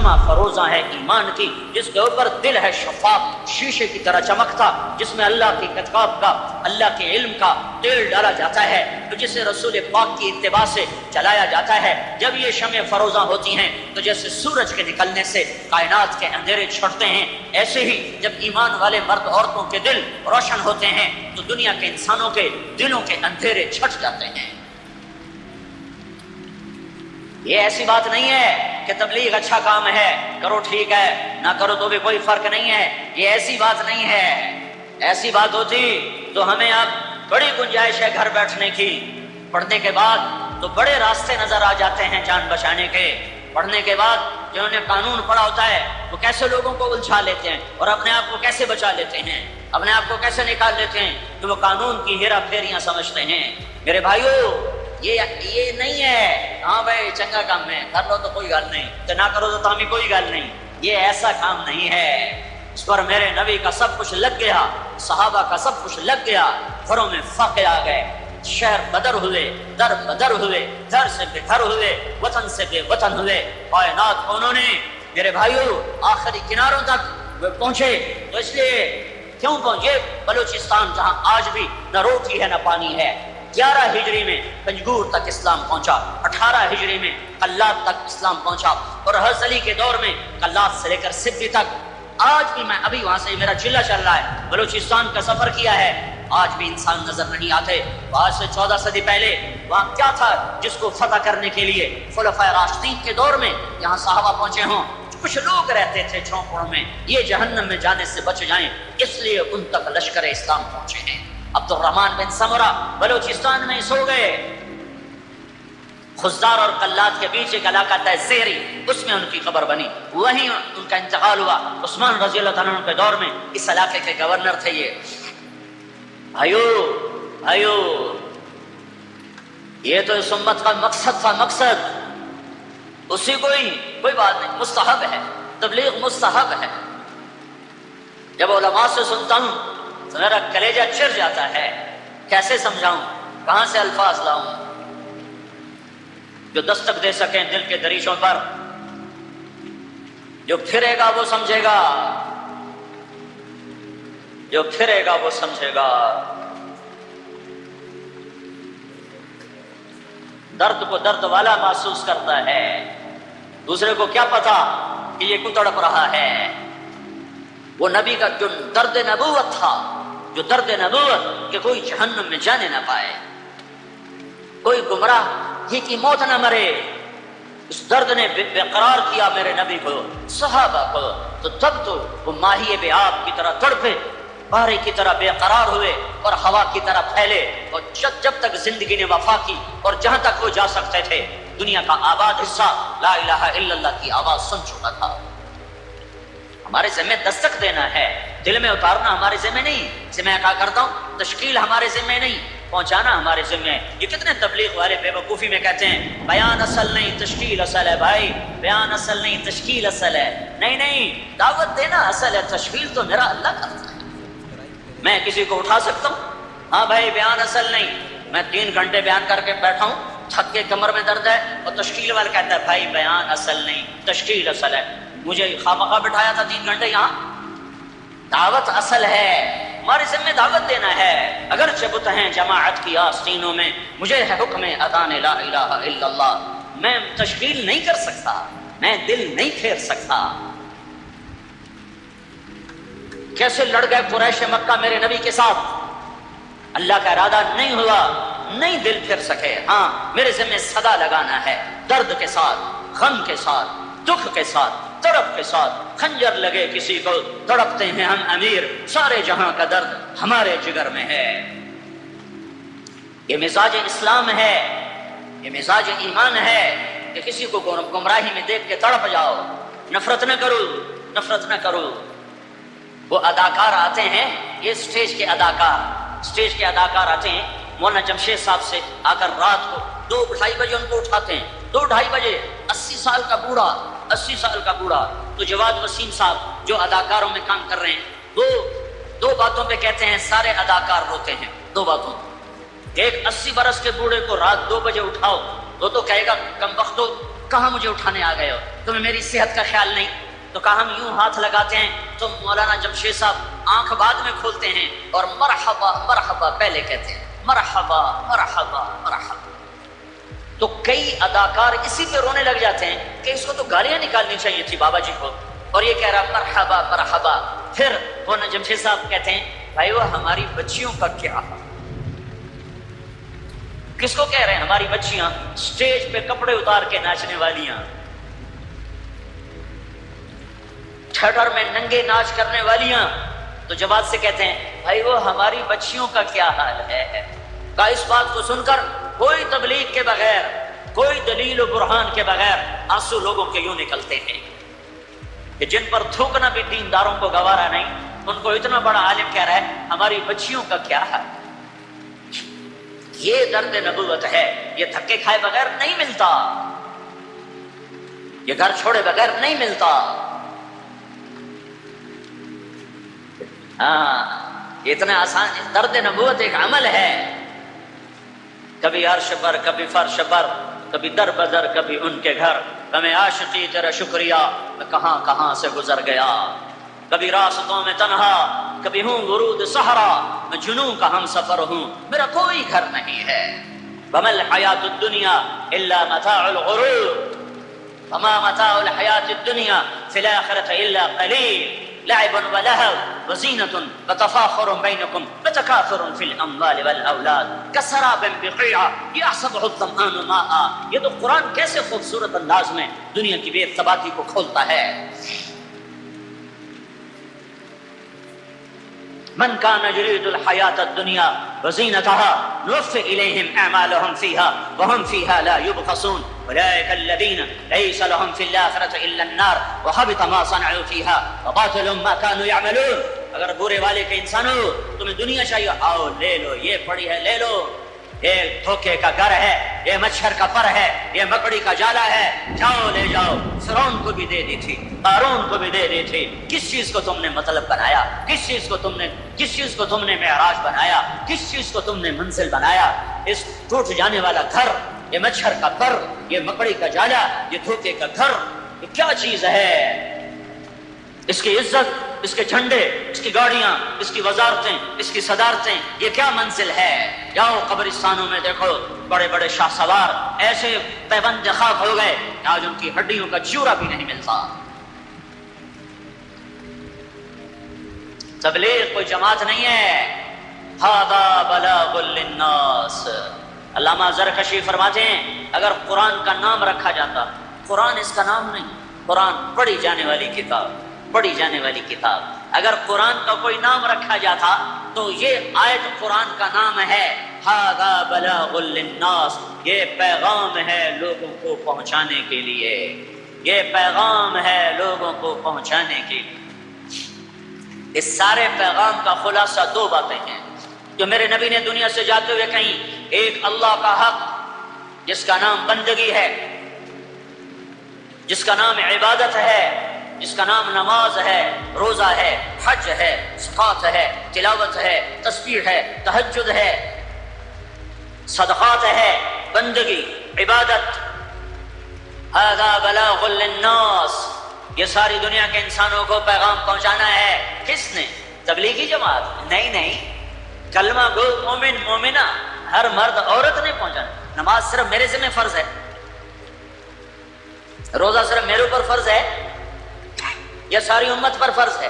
شمع فروزاں ہے ایمان کی، جس کے اوپر دل ہے شفاف شیشے کی طرح چمکتا، جس میں اللہ کی کتاب کا، اللہ کے علم کا تیل ڈالا جاتا ہے، تو جسے رسول پاک کی اتباع سے چلایا جاتا ہے۔ جب یہ شمع فروزاں ہوتی ہیں تو جیسے سورج کے نکلنے سے کائنات کے اندھیرے چھٹتے ہیں، ایسے ہی جب ایمان والے مرد عورتوں کے دل روشن ہوتے ہیں تو دنیا کے انسانوں کے دلوں کے اندھیرے چھٹ جاتے ہیں۔ یہ ایسی بات نہیں ہے کہ تبلیغ اچھا کام ہے، کرو ٹھیک ہے، نہ کرو تو بھی کوئی فرق نہیں ہے، یہ ایسی بات نہیں ہے۔ ایسی بات ہوتی تو ہمیں اب بڑی گنجائش ہے گھر بیٹھنے کی، پڑھنے کے بعد تو بڑے راستے نظر آ جاتے ہیں جان بچانے کے۔ پڑھنے کے بعد جنہوں نے قانون پڑھا ہوتا ہے وہ کیسے لوگوں کو الجھا لیتے ہیں اور اپنے آپ کو کیسے بچا لیتے ہیں، اپنے آپ کو کیسے نکال لیتے ہیں کہ وہ قانون کی ہیرا پھیریاں سمجھتے ہیں۔ میرے بھائیو، یہ نہیں ہے ہاں بھائی چنگا کام ہے کر لو تو کوئی گل نہیں، تو نہ کرو تو تامی کوئی گل نہیں، یہ ایسا کام نہیں ہے۔ اس پر میرے نبی کا سب کچھ لگ گیا، صحابہ کا سب کچھ لگ گیا، گھروں میں فاقے آ گئے، شہر بدر ہوئے، در بدر ہوئے، گھر سے بے گھر ہوئے، وطن سے بے وطن ہوئے، کائنات کو انہوں نے میرے بھائیو آخری کناروں تک پہنچے۔ تو اس لیے کیوں پہنچے؟ بلوچستان جہاں آج بھی نہ روٹی ہے نہ پانی ہے۔ 11 ہجری میں پنجگور تک اسلام پہنچا، 18 ہجری میں قلات تک اسلام پہنچا، اور حضرت علی کے دور میں قلات سے لے کر سبی تک۔ آج بھی میں ابھی وہاں سے میرا چلہ چل رہا ہے، بلوچستان کا سفر کیا ہے، آج بھی انسان نظر نہیں آتے۔ آج سے 14 صدی پہلے وہاں کیا تھا جس کو فتح کرنے کے لیے خلفائے راشدین کے دور میں یہاں صحابہ پہنچے ہوں؟ کچھ لوگ رہتے تھے جھونپڑوں میں، یہ جہنم میں جانے سے بچ جائیں، اس لیے ان تک لشکر اسلام پہنچے ہیں۔ عبد الرحمن بن سمرہ بلوچستان میں سو گئے، خزدار اور قلات کے بیچ ایک علاقہ تھا زیری، اس میں ان کی قبر بنی، وہیں ان کا انتقال ہوا۔ عثمان رضی اللہ تعالیٰ عنہ کے دور میں اس علاقے کے گورنر تھے یہ۔ بھائیو، یہ تو اس امت کا مقصد تھا، مقصد اسی کوئی بات نہیں، مستحب ہے، تبلیغ مستحب ہے۔ جب علماء سے سنتا ہوں تو میرا کلیجہ چر جاتا ہے، کیسے سمجھاؤں، کہاں سے الفاظ لاؤں جو دستک دے سکیں دل کے دریچوں پر۔ جو پھرے گا وہ سمجھے گا، جو پھرے گا وہ سمجھے گا۔ درد کو درد والا محسوس کرتا ہے، دوسرے کو کیا پتا کہ یہ کیوں تڑپ رہا ہے۔ وہ نبی کا جو درد نبوت تھا، جو درد نبوت کہ کوئی جہنم میں جانے نہ پائے، کوئی گمراہ ہی کی موت نہ مرے، اس درد نے بے قرار کیا میرے نبی کو، صحابہ کو۔ تو تب تو وہ ماہی بے آب کی طرح تڑپے، بارے کی طرح بے قرار ہوئے اور ہوا کی طرح پھیلے، اور جب تک زندگی نے وفا کی اور جہاں تک وہ جا سکتے تھے دنیا کا آباد حصہ لا الہ الا اللہ کی آواز سن چکا تھا۔ ہمارے ذمہ دستک دینا ہے، دل میں اتارنا ہمارے ذمہ نہیں۔ سے میں کہا کرتا ہوں تشکیل ہمارے ذمہ نہیں، پہنچانا ہمارے ذمہ ہے۔ یہ کتنے تبلیغ والے بے وقوفی میں کہتے ہیں بیان اصل نہیں تشکیل اصل ہے۔ بھائی بیان اصل نہیں تشکیل اصل ہے، نہیں، دعوت دینا اصل ہے، تشکیل تو میرا اللہ کرتا ہے۔ میں کسی کو اٹھا سکتا ہوں؟ ہاں بھائی بیان اصل نہیں، میں 3 گھنٹے بیان کر کے بیٹھا ہوں، تھک کے کمر میں درد ہے، اور تشکیل والا کہتا ہے بھائی بیان اصل نہیں تشکیل اصل ہے۔ مجھے خامخواہ بٹھایا تھا 3 گھنٹے یہاں۔ دعوت اصل ہے، ہمارے ذمہ دعوت دینا ہے۔ اگرچہ بت ہیں جماعت کی آستینوں میں، مجھے ہے حکم اذان لا الہ الا اللہ۔ میں تشکیل نہیں کر سکتا، میں دل نہیں پھیر سکتا۔ کیسے لڑ گئے قریش مکہ میرے نبی کے ساتھ، اللہ کا ارادہ نہیں ہوا، نہیں دل پھر سکے۔ ہاں میرے ذمہ صدا لگانا ہے، درد کے ساتھ، غم کے ساتھ، دکھ کے ساتھ، تڑپ کے ساتھ۔ خنجر لگے کسی کو تڑپتے ہیں ہم امیر، سارے جہاں کا درد ہمارے جگر میں ہے۔ یہ مزاج اسلام ہے، یہ مزاج ایمان ہے کہ کسی کو گمراہی میں دیکھ کے تڑپ جاؤ، نفرت نہ کرو، نفرت نہ کرو۔ وہ اداکار آتے ہیں، یہ سٹیج کے اداکار آتے ہیں، مولانا جمشید صاحب سے آ کر رات کو 2-2:30 بجے ان کو اٹھاتے ہیں، 2-2:30 بجے 80 سال کا بوڑھا تو جواد وسیم صاحب جو اداکاروں میں کام کر رہے ہیں، وہ 2 باتوں پہ کہتے ہیں سارے اداکار روتے ہیں، 2 باتوں۔ ایک 80 برس کے بوڑھے کو رات 2 بجے اٹھاؤ تو کہے گا کم بختو کہاں مجھے اٹھانے آ گئے ہو؟ تمہیں میری صحت کا خیال نہیں؟ تو کہا ہم یوں ہاتھ لگاتے ہیں تو مولانا جمشید صاحب آنکھ بعد میں کھولتے ہیں اور مرحبا مرحبا پہلے کہتے ہیں، مرحبا مرحبا مرحبا۔ تو کئی اداکار اسی پہ رونے لگ جاتے ہیں کہ اس کو تو گالیاں نکالنی چاہیے تھی بابا جی کو، اور یہ کہہ رہا مرحبا مرحبا۔ پھر مولانا جمشید صاحب کہتے ہیں بھائی وہ ہماری بچیوں کا کیا؟ کس کو کہہ رہے ہیں؟ ہماری بچیاں سٹیج پہ کپڑے اتار کے ناچنے والیاں، تھیٹر میں ننگے ناچ کرنے والیاں۔ تو جماعت سے کہتے ہیں بھائی وہ ہماری بچیوں کا کیا حال ہے؟ کا اس بات کو سن کر کوئی تبلیغ کے بغیر، کوئی دلیل و برہان کے بغیر آنسو لوگوں کے یوں نکلتے ہیں کہ جن پر تھوکنا بھی دینداروں کو گوارا نہیں، ان کو اتنا بڑا عالم کہہ رہا ہے ہماری بچیوں کا کیا حال۔ یہ درد نبوت ہے، یہ دھکے کھائے بغیر نہیں ملتا، یہ گھر چھوڑے بغیر نہیں ملتا۔ ہاں اتنا آسان، درد نبوت ایک عمل ہے، کبھی عرش پر کبھی فرش پر، کبھی در بدر کبھی ان کے گھر، ہمیں عاشقی تیرا شکریہ میں کہاں کہاں سے گزر گیا، کبھی راستوں میں تنہا کبھی ہوں ورود صحرا، میں جنوں کا ہم سفر ہوں، میرا کوئی گھر نہیں ہے۔ وما الحیات الدنیا الا متاع الغرور، وما متاع الحیات الدنیا فی الآخرۃ الا قلیل، لعب ولہو وزینۃ وتفاخر بینکم وتکاثر فی الاموال والاولاد کسراب بقیعہ یحسبہ الظمآن ماء۔ یہ تو قرآن کیسے خوبصورت انداز میں دنیا کی بے ثباتی کو کھولتا ہے۔ من كان يريد الحياة الدنيا وزينتها نوفي إليهم أعمالهم فيها وهم فيها لا يبخسون أولئك الذين ليس لهم في الآخرة إلا النار وحبط ما صنعوا فيها وباطل ما كانوا يعملون۔ اگر برے والے کے انسانوں تمہیں دنیا چاہیے، آؤ لے لو، یہ پڑی ہے لے لو، یہ دھوکے کا گھر ہے، یہ مچھر کا پر ہے، یہ مکڑی کا جالا ہے، جاؤ لے جاؤ۔ فرعون کو بھی دے دی تھی، قارون کو بھی دے دی تھی۔ کس چیز کو تم نے مطلب بنایا؟ کس چیز کو تم نے معراج بنایا؟ کس چیز کو تم نے منزل بنایا؟ اس ٹوٹ جانے والا گھر، یہ مچھر کا پر، یہ مکڑی کا جالا، یہ دھوکے کا گھر، یہ کیا چیز ہے؟ اس کی عزت، اس کے جھنڈے، اس کی گاڑیاں، اس کی وزارتیں، اس کی صدارتیں، یہ کیا منزل ہے؟ جاؤ قبرستانوں میں دیکھو، بڑے بڑے شاہ سوار ایسے پیبند خاک ہو گئے کہ آج ان کی ہڈیوں کا چورا بھی نہیں ملتا۔ تبلیغ کوئی جماعت نہیں ہے، ھذا بلاغ للناس۔ علامہ زرکشی فرماتے ہیں اگر قرآن کا نام رکھا جاتا، قرآن اس کا نام نہیں، قرآن پڑھی جانے والی کتاب، پڑھی جانے والی کتاب، اگر قرآن کا کوئی نام رکھا جاتا تو یہ آیت قرآن کا نام ہے، ھذا بلاغ للناس، یہ پیغام ہے لوگوں کو پہنچانے کے لیے، یہ پیغام ہے لوگوں کو پہنچانے کے لیے۔ اس سارے پیغام کا خلاصہ دو باتیں ہیں جو میرے نبی نے دنیا سے جاتے ہوئے کہیں۔ ایک اللہ کا حق جس کا نام بندگی ہے، جس کا نام عبادت ہے، جس کا نام نماز ہے، روزہ ہے، حج ہے، زکوٰۃ ہے، تلاوت ہے، تسبیح ہے، تہجد ہے، صدقات ہے، بندگی، عبادت۔ ھذا بلاغ للناس، یہ ساری دنیا کے انسانوں کو پیغام پہنچانا ہے۔ کس نے؟ تبلیغی جماعت؟ نہیں، کلمہ گو مومن مومنہ ہر مرد عورت نے پہنچانا۔ نماز صرف میرے ذمہ فرض ہے، روزہ صرف میرے اوپر فرض ہے، یہ ساری امت پر فرض ہے۔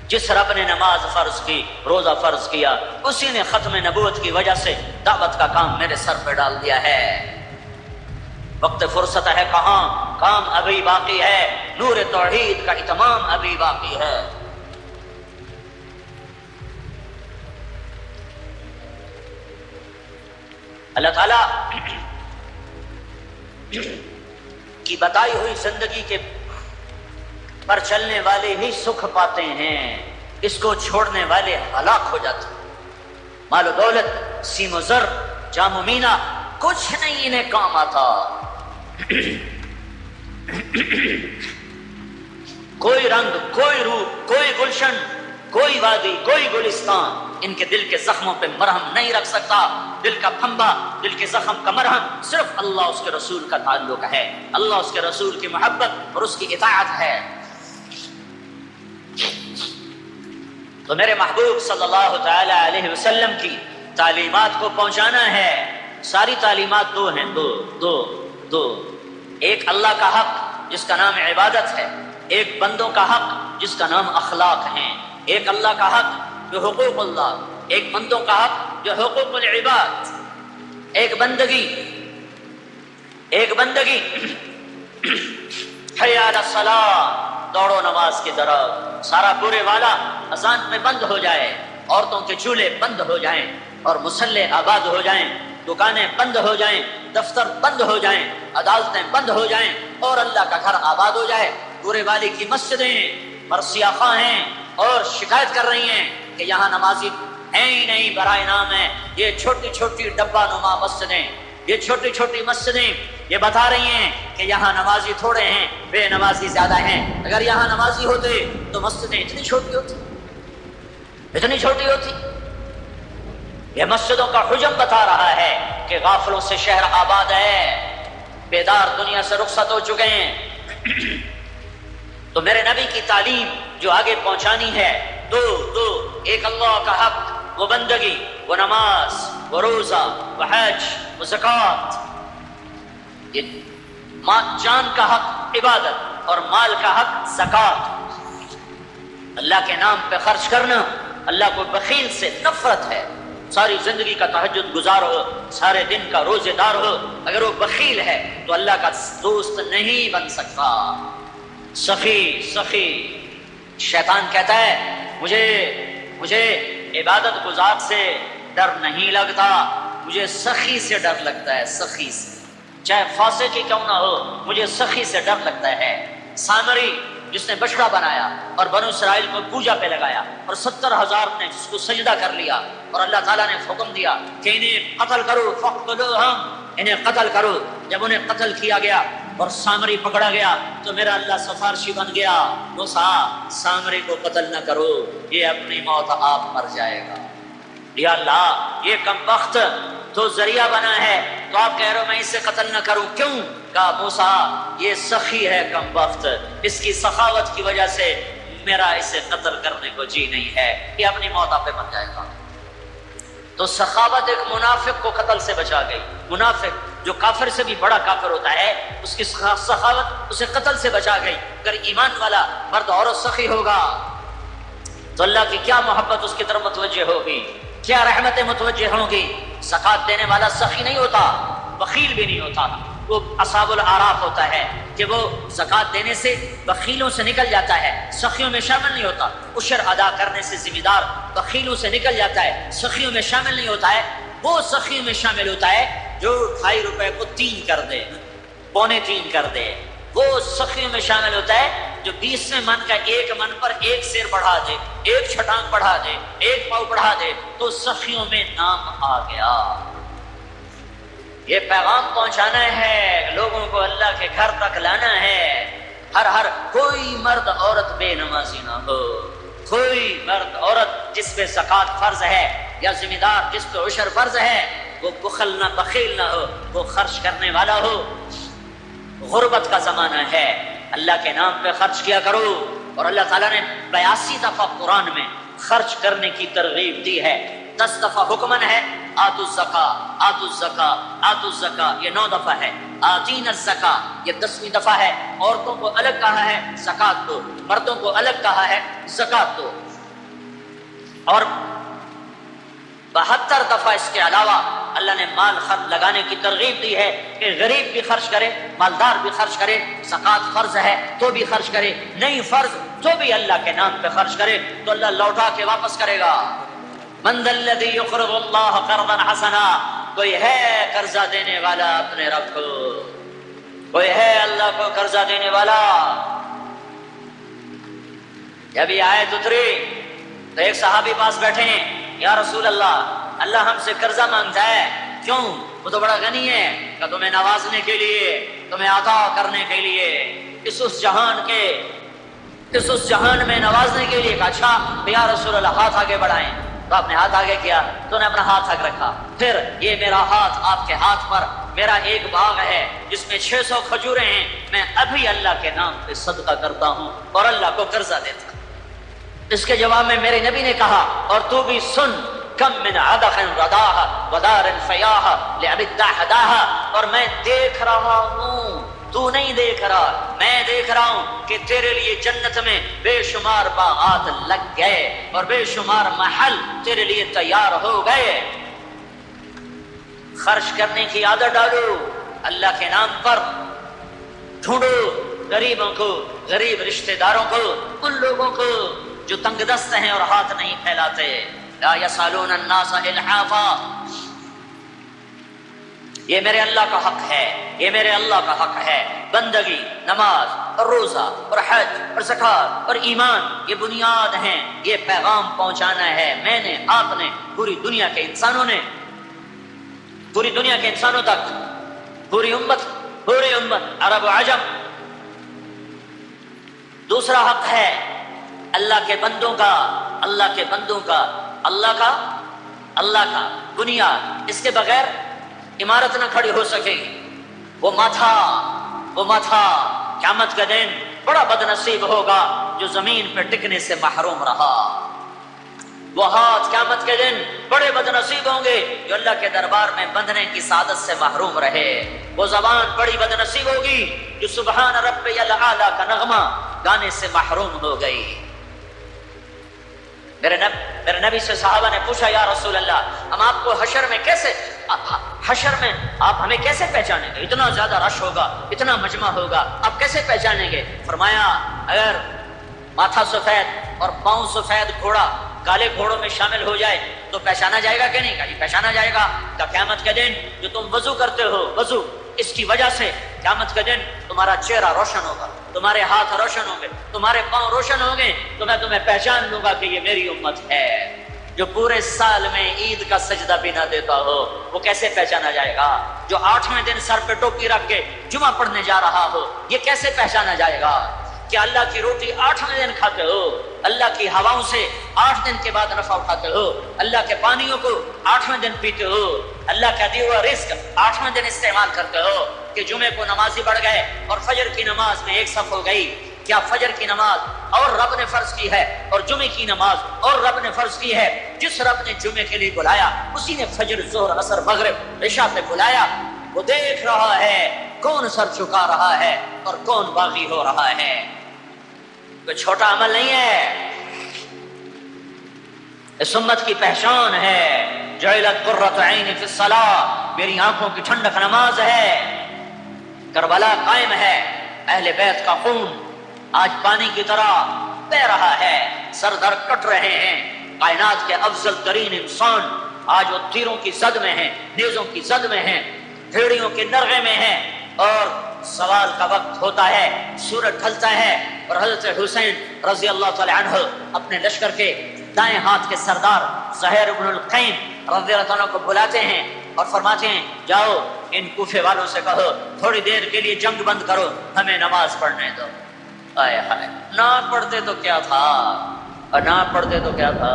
جس رب نے نماز فرض کی، روزہ فرض کیا، اسی نے ختم نبوت کی وجہ سے دعوت کا کام میرے سر پہ ڈال دیا ہے۔ وقت فرصت ہے کہاں، کام ابھی باقی ہے، نور توحید کا اتمام ابھی باقی ہے۔ اللہ تعالیٰ کی بتائی ہوئی زندگی کے پر چلنے والے ہی سکھ پاتے ہیں، اس کو چھوڑنے والے ہلاک ہو جاتے ہیں۔ مال و دولت، سیم و زر، جام و مینا، کچھ نہیں انہیں کام آتا۔ کوئی رنگ، کوئی روپ، کوئی گلشن، کوئی وادی، کوئی گلستان، ان کے دل کے زخموں پہ مرہم نہیں رکھ سکتا. دل کا پھمبا، دل کے زخم کا مرہم صرف اللہ اس کے رسول کا تعلق ہے، اللہ اس کے رسول کی محبت اور اس کی اطاعت ہے. تو میرے محبوب صلی اللہ تعالی علیہ وسلم کی تعلیمات کو پہنچانا ہے. ساری تعلیمات دو ہیں، دو. ایک اللہ کا حق جس کا نام عبادت ہے، ایک بندوں کا حق جس کا نام اخلاق ہے. ایک اللہ کا حق جو حقوق اللہ، ایک بندوں کا حق جو حقوق العباد. ایک بندگی حی علی الصلاۃ، دوڑو نماز کی طرف. سارا پورے والا اذان میں بند ہو جائے، عورتوں کے چولہے بند ہو جائیں اور مصلے آباد ہو جائیں، دکانیں بند ہو جائیں، دفتر بند ہو جائیں، عدالتیں بند ہو جائیں اور اللہ کا گھر آباد ہو جائے. پورے والی کی مسجدیں مرثیہ خواہ ہیں اور شکایت کر رہی ہیں کہ یہاں نمازی ہیں ہی نہیں، برائے نام ہے. یہ چھوٹی چھوٹی ڈبہ نما مسجدیں، یہ چھوٹی چھوٹی مسجدیں یہ بتا رہی ہیں کہ یہاں نمازی تھوڑے ہیں، بے نمازی زیادہ ہیں. اگر یہاں نمازی ہوتے تو مسجدیں اتنی چھوٹی ہوتی. یہ مسجدوں کا حجم بتا رہا ہے کہ غافلوں سے شہر آباد ہے، بیدار دنیا سے رخصت ہو چکے ہیں. تو میرے نبی کی تعلیم جو آگے پہنچانی ہے، دو ایک اللہ کا حق، وہ بندگی، وہ نماز، وہ روزہ، وہ حج، وہ زکوٰۃ. یہ جان کا حق عبادت اور مال کا حق زکوٰۃ. اللہ کے نام پہ خرچ کرنا. اللہ کو بخیل سے نفرت ہے. ساری زندگی کا تہجد گزار ہو، سارے دن کا روزے دار ہو، اگر وہ بخیل ہے تو اللہ کا دوست نہیں بن سکتا. سخی شیطان کہتا ہے مجھے عبادت گزار سے ڈر نہیں لگتا، مجھے سخی سے ڈر لگتا ہے. سخی سے، چاہے فاسق ہی کیوں نہ ہو، مجھے سخی سے ڈر لگتا ہے. سامری جس نے بچڑا بنایا اور بنو اسرائیل کو پوجا پہ لگایا اور 70,000 نے اس کو سجدہ کر لیا اور اللہ تعالیٰ نے حکم دیا کہ انہیں قتل کرو، فقتلوہم، انہیں قتل کرو. جب انہیں قتل کیا گیا اور سامری پکڑا گیا تو میرا اللہ سفارشی بن گیا، موسیٰ سامری کو قتل نہ کرو، یہ اپنی موت آپ مر جائے گا. یا اللہ یہ کمبخت تو ذریعہ بنا ہے تو آپ کہہ رہے ہو میں اسے قتل نہ کروں، کیوں؟ کہا موسیٰ یہ سخی ہے کمبخت، اس کی سخاوت کی وجہ سے میرا اسے قتل کرنے کو جی نہیں ہے، یہ اپنی موت آپ پہ مر جائے گا. تو سخاوت ایک منافق کو قتل سے بچا گئی. منافق جو کافر سے بھی بڑا کافر ہوتا ہے، اس کی سخاوت اسے قتل سے بچا گئی. اگر ایمان والا مرد عورت سخی ہوگا تو اللہ کی کیا محبت اس کی طرف متوجہ ہوگی، کیا رحمتیں متوجہ ہوں گی. زکوٰۃ دینے والا سخی نہیں ہوتا، بخیل بھی نہیں ہوتا. وہ اصحاب الاعراف ہوتا ہے کہ وہ زکوٰۃ دینے سے بخیلوں سے نکل جاتا ہے، سخیوں میں شامل نہیں ہوتا. عشر ادا کرنے سے ذمہ دار بخیلوں سے نکل جاتا ہے، سخیوں میں شامل نہیں ہوتا ہے. وہ سخیوں میں شامل ہوتا ہے جو 2.5 روپے کو 3 کر دے، 2.25 کر دے. وہ سخیوں میں شامل ہوتا ہے جو 20ویں من کا 1 من پر 1 سیر بڑھا دے، 1 چھٹانگ بڑھا دے، 1 پاؤ بڑھا دے تو سخیوں میں نام آ گیا. یہ پیغام پہنچانا ہے، لوگوں کو اللہ کے گھر تک لانا ہے. ہر کوئی مرد عورت بے نمازی نہ ہو، کوئی مرد عورت جس پہ زکوٰۃ فرض ہے یا ذمہ دار جس پہ عشر فرض ہے وہ بخیل نہ ہو، وہ خرچ کرنے والا ہو. غربت کا زمانہ ہے، اللہ کے نام پہ خرچ کیا کرو. اور اللہ تعالیٰ نے 82 دفعہ قرآن میں خرچ کرنے کی ترغیب دی ہے. 10 دفعہ حکمن ہے آتوا الزکاۃ، آتوا الزکاۃ، آتوا الزکاۃ، یہ 9 دفعہ ہے. آتینا الزکاۃ یہ 10ویں دفعہ ہے. عورتوں کو الگ کہا ہے زکوٰۃ دو، مردوں کو الگ کہا ہے زکوٰۃ دو. اور 72 دفعہ اس کے علاوہ اللہ نے مال خرچ لگانے کی ترغیب دی ہے کہ غریب بھی خرچ کرے، مالدار بھی خرچ کرے. زکوٰۃ فرض ہے تو بھی خرچ کرے، نہیں فرض تو بھی اللہ کے نام پہ خرچ کرے تو اللہ لوٹا کے واپس کرے گا. من ذا الذی یقرض اللہ قرضا حسنا، کوئی ہے قرضہ دینے والا اپنے رب کو، کوئی ہے اللہ کو قرضہ دینے والا. جب یہ آیت اتری تو ایک صحابی پاس بیٹھے ہیں، یا رسول اللہ ہم سے قرضہ مانگتا ہے، کیوں؟ وہ تو بڑا غنی ہے. کہ تمہیں نوازنے کے لیے، تمہیں عطا کرنے کے لیے، اس جہان میں نوازنے کے لیے. اچھا یا رسول اللہ ہاتھ آگے بڑھائیں. تو آپ نے ہاتھ آگے کیا تو نے اپنا ہاتھ آگے رکھا. پھر یہ میرا ہاتھ آپ کے ہاتھ پر، میرا ایک باغ ہے جس میں 600 کھجوریں ہیں، میں ابھی اللہ کے نام پہ صدقہ کرتا ہوں اور اللہ کو قرضہ دیتا. اس کے جواب میں میرے نبی نے کہا اور تو بھی سن، کم من عدخ رداها ودار فیاها لابی الدحداها، اور میں دیکھ رہا ہوں، تو نہیں دیکھ رہا، میں دیکھ رہا ہوں کہ تیرے لیے جنت میں بے شمار باغات لگ گئے اور بے شمار محل تیرے لیے تیار ہو گئے. خرچ کرنے کی عادت ڈالو اللہ کے نام پر. ڈھونڈو غریبوں کو، غریب رشتہ داروں کو، ان لوگوں کو جو تنگ دست ہیں اور ہاتھ نہیں پھیلاتے. لا یسالون الناس الحافا. یہ میرے اللہ کا حق ہے، یہ میرے اللہ کا حق ہے. بندگی، نماز اور روزہ اور حج اور زکوٰۃ اور ایمان یہ بنیاد ہیں. یہ پیغام پہنچانا ہے میں نے، آپ نے، پوری دنیا کے انسانوں نے، پوری دنیا کے انسانوں تک، پوری امت عرب و عجم. دوسرا حق ہے اللہ کے بندوں کا، اللہ کے بندوں کا، اللہ کا بنیاد. اس کے بغیر عمارت نہ کھڑی ہو سکے گی. وہ ماتھا قیامت کا دن بڑا بد نصیب ہوگا جو زمین پہ ٹکنے سے محروم رہا. وہ ہاتھ قیامت کے دن بڑے بد نصیب ہوں گے جو اللہ کے دربار میں بندنے کی سعادت سے محروم رہے. وہ زبان بڑی بد نصیب ہوگی جو سبحان ربی الاعلی کا نغمہ گانے سے محروم ہو گئی. میرے نبی سے صحابہ نے پوچھا یا رسول اللہ، ہم آپ کو حشر میں آپ ہمیں کیسے پہچانیں گے؟ اتنا زیادہ رش ہوگا، اتنا مجمع ہوگا، آپ کیسے پہچانیں گے؟ فرمایا اگر ماتھا سفید اور پاؤں سفید گھوڑا کالے گھوڑوں میں شامل ہو جائے تو پہچانا جائے گا کہ نہیں؟ کہا جی پہچانا جائے گا. کہ قیامت کے دن جو تم وضو کرتے ہو، وضو اس کی وجہ سے قیامت کے دن تمہارا چہرہ روشن ہوگا، تمہارے ہاتھ روشن ہوں گے، تمہارے پاؤں روشن ہوں گے، تو میں تمہیں پہچان لوں گا کہ یہ میری امت ہے. جو پورے سال میں عید کا سجدہ بھی نہ دیتا ہو وہ کیسے پہچانا جائے گا؟ جو 8ویں دن سر پہ ٹوپی رکھ کے جمعہ پڑھنے جا رہا ہو یہ کیسے پہچانا جائے گا؟ کہ اللہ کی روٹی 8ویں دن کھاتے ہو، اللہ کی ہواؤں سے 8 دن کے بعد نفع اٹھاتے ہو، اللہ کے پانیوں کو 8ویں دن پیتے ہو، اللہ کا دیا ہوا رزق 8ویں دن استعمال کرتے ہو. کہ جمعے کو نمازی بڑھ گئے اور فجر کی نماز میں ایک صف ہو گئی. کیا فجر کی نماز اور رب نے فرض کی ہے اور جمعے کی نماز اور رب نے فرض کی ہے؟ جس رب نے جمعے کے لیے بلایا اسی نے فجر، ظہر، عصر، مغرب، عشاء پہ بلایا. وہ دیکھ رہا ہے کون سر چکا رہا ہے اور کون باغی ہو رہا ہے. کوئی چھوٹا عمل نہیں ہے، اس امت کی پہچان ہے. جعلت قرۃ عینی فی الصلاۃ، میری آنکھوں کی ٹھنڈک نماز ہے. کربلا قائم ہے، اہل بیت کا خون آج پانی کی طرح بہ رہا ہے، سر در کٹ رہے ہیں. کائنات کے افضل ترین انسان آج وہ تیروں کی زد میں ہیں، نیزوں کی زد میں ہیں، بھیڑیوں کے نرغے میں ہیں. اور سوال کا وقت ہوتا ہے، سورج ڈھلتا ہے اور حضرت حسین رضی اللہ تعالی عنہ اپنے لشکر کے دائیں ہاتھ کے سردار زہیر بن القیم رضی اللہ عنہ کو بلاتے ہیں اور فرماتے ہیں جاؤ ان کوفے والوں سے کہو تھوڑی دیر کے لیے جنگ بند کرو، ہمیں نماز پڑھنے دو. آئے ہائے، نہ پڑھتے تو کیا تھا، اور نہ پڑھتے تو کیا تھا.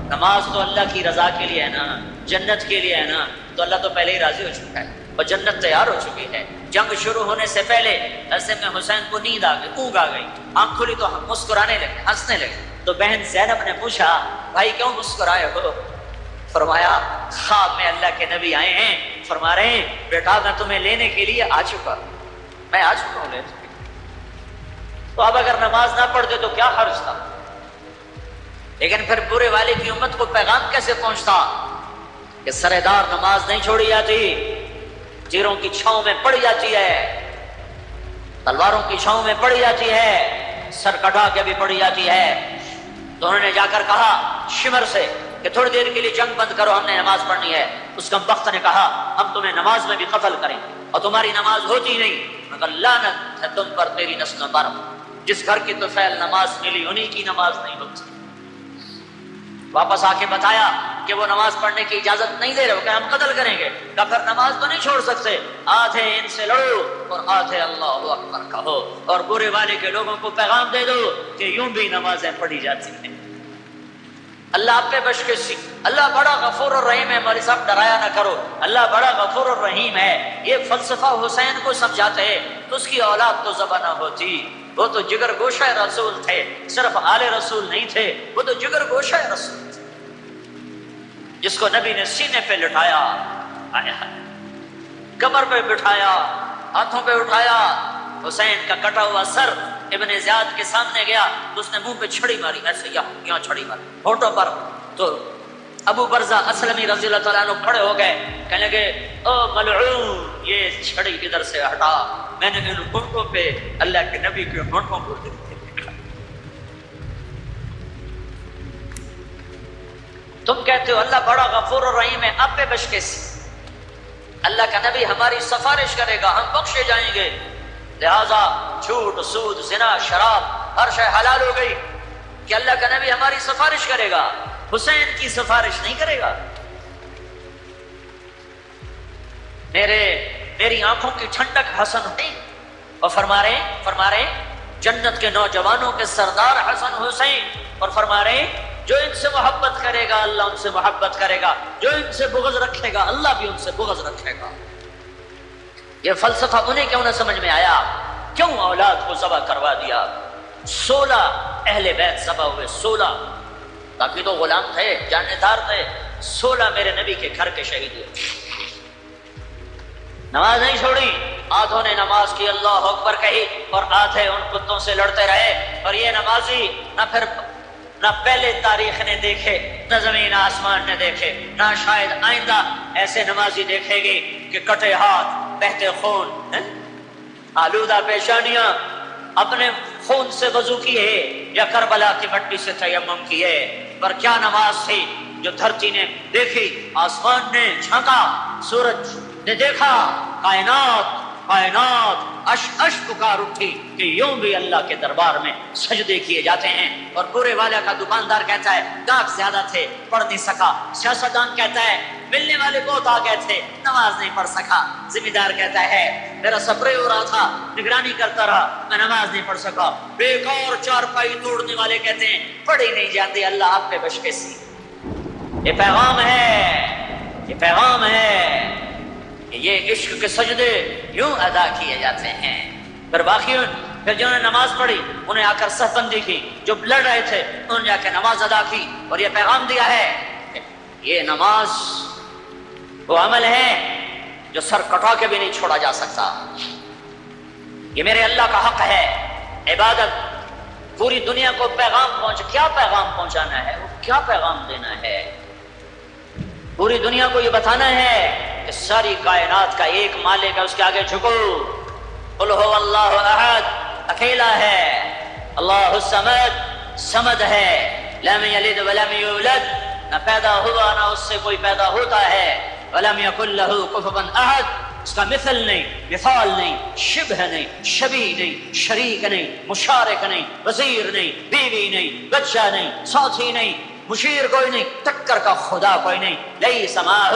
نماز تو اللہ کی رضا کے لیے ہے نا، جنت کے لیے ہے نا، تو اللہ تو پہلے ہی راضی ہو چکا ہے اور جنت تیار ہو چکی ہے. جنگ شروع ہونے سے پہلے ایسے میں حسین کو نیند آ گئی، اونگ آ گئی، آنکھ کھلی تو مسکرانے لگے، ہنسنے لگے. تو بہن زینب نے پوچھا بھائی کیوں مسکرائے ہو؟ فرمایا خواب میں اللہ کے نبی آئے ہیں، فرما رہے ہیں بیٹا میں تمہیں لینے کے لیے آ چکا، میں آ چکا ہوں. تو اب اگر نماز نہ پڑھتے تو کیا حرج تھا؟ لیکن پھر پورے والے کی امت کو پیغام کیسے پہنچتا کہ سردار نماز نہیں چھوڑی جاتی، تیروں کی چھاؤں میں پڑی جاتی ہے، تلواروں کی چھاؤں میں پڑی جاتی ہے، سر کٹا کے بھی پڑی جاتی ہے. تو انہوں نے جا کر کہا شمر سے کہ تھوڑی دیر کے لیے جنگ بند کرو، ہم نے نماز پڑھنی ہے. اس کمبخت نے کہا ہم تمہیں نماز میں بھی قتل کریں اور تمہاری نماز ہوتی نہیں، مگر لعنت ہے تم پر تیری نسل پر. جس گھر کی تو فعل نماز ملی انہی کی نماز نہیں ہوتی. واپس آ کے بتایا کہ وہ نماز پڑھنے کی اجازت نہیں دے رہے، کہ ہم قتل کریں گے. کہا پھر نماز تو نہیں چھوڑ سکتے، آدھے ان سے لڑو اور آدھے اللہ اکبر کہو اور پورے والے کے لوگوں کو پیغام دے دو کہ یوں بھی نمازیں پڑھی جاتی ہیں. اللہ آپ پہ بش کے سی، اللہ بڑا غفور الرحیم ہے، مولوی صاحب ڈرایا نہ کرو، اللہ بڑا غفور الرحیم ہے، یہ فلسفہ حسین کو سمجھاتے ہیں تو اس کی اولاد تو ذبح نہ ہوتی، وہ تو جگر گوشہ رسول تھے، صرف آل رسول نہیں تھے، وہ تو جگر گوشہ رسول تھے، جس کو نبی نے سینے پہ لٹایا، کمر پہ بٹھایا، ہاتھوں پہ اٹھایا، حسین کا کٹا ہوا سر ابن زیاد کے سامنے گیا تو اس نے منہ پہ چھڑی ماری، ایسے یہاں چھڑی ماری ہونٹوں پر، تو ابو برزہ اسلمی رضی اللہ تعالیٰ عنہ کھڑے ہو گئے، کہنے لگے او ملعون، یہ چھڑی ادھر سے ہٹا، میں نے ان ہونٹوں پہ اللہ کے نبی کے ہونٹوں کو دیکھا۔ تم کہتے ہو اللہ بڑا غفور الرحیم ہے، آپ پہ بشکش، اللہ کا نبی ہماری سفارش کرے گا، ہم بخشے جائیں گے، لہذا جھوٹ، سود، زنا، شراب ہر شے حلال ہو گئی کہ اللہ کا نبی ہماری سفارش کرے گا، حسین کی سفارش نہیں کرے گا۔ میری آنکھوں کی ٹھنڈک حسن حسین، اور فرما رہے جنت کے نوجوانوں کے سردار حسن حسین، اور فرما رہے جو ان سے محبت کرے گا اللہ ان سے محبت کرے گا، جو ان سے بغض رکھے گا اللہ بھی ان سے بغض رکھے گا۔ یہ فلسفہ انہیں کیوں نہ سمجھ میں آیا؟ کیوں اولاد کو ذبح کروا دیا؟ 16 اہل بیت ذبح ہوئے، 16، باقی تو غلام تھے، جانے دار تھے، 16 میرے نبی کے گھر کے شہید ہوئے۔ نماز نہیں چھوڑی، آدھوں نے نماز کی اللہ اکبر کہی اور آدھے ان کتوں سے لڑتے رہے، اور یہ نمازی نہ پہلے تاریخ نے دیکھے، نہ زمین آسمان نے دیکھے، نہ شاید آئندہ ایسے نمازی دیکھے گی کہ کٹے ہاتھ، بہتے خون، آلودہ پیشانیاں، اپنے خون سے وضو کیے یا کربلا کی مٹی سے تیمم کیے، پر کیا نماز تھی جو دھرتی نے دیکھی، آسمان نے جھانکا، سورج نے دیکھا، کائنات اش پکار اٹھی کہ یوں بھی اللہ کے دربار میں سجدے کیے جاتے ہیں، اور پورے والا کا دکاندار کہتا ہے گاہک زیادہ تھے پڑھ نہیں سکا، سیاستدان کہتا ہے ملنے والے بہت آ گئے تھے نماز نہیں پڑھ سکا، ذمہ دار کہتا ہے میرا سپرے ہو رہا تھا نگرانی کرتا رہا میں نماز نہیں پڑھ سکا، بیکار چارپائی توڑنے والے کہتے ہیں پڑھی نہیں جاتی، اللہ آپ پہ بشکشی۔ یہ پیغام ہے کہ یہ عشق کے سجدے یوں ادا کیے جاتے ہیں۔ پھر جنہوں نے نماز پڑھی انہیں آ کر صف بندی کی، جو لڑ رہے تھے انہوں نے آ کے نماز ادا کی، اور یہ پیغام دیا ہے کہ یہ نماز وہ عمل ہے جو سر کٹا کے بھی نہیں چھوڑا جا سکتا، یہ میرے اللہ کا حق ہے، عبادت پوری دنیا کو کیا پیغام پہنچانا ہے، وہ کیا پیغام دینا ہے، پوری دنیا کو یہ بتانا ہے کہ ساری کائنات کا ایک مالک ہے، اس کے آگے جھکو، قل هو اللہ احد، اکیلا ہے، اللہ الصمد، صمد ہے، لم یلد ولم یولد، نہ پیدا ہوا نہ اس سے کوئی پیدا ہوتا ہے، ولم یکن لہ کفوا احد، اس کا مثل نہیں، مثال نہیں، شبہ نہیں، شبیہ نہیں، شریک نہیں، مشارک نہیں، وزیر نہیں، بیوی نہیں، بچہ نہیں، ساتھی نہیں، مشیر کوئی نہیں، ٹکر کا خدا کوئی نہیں، لیس معہ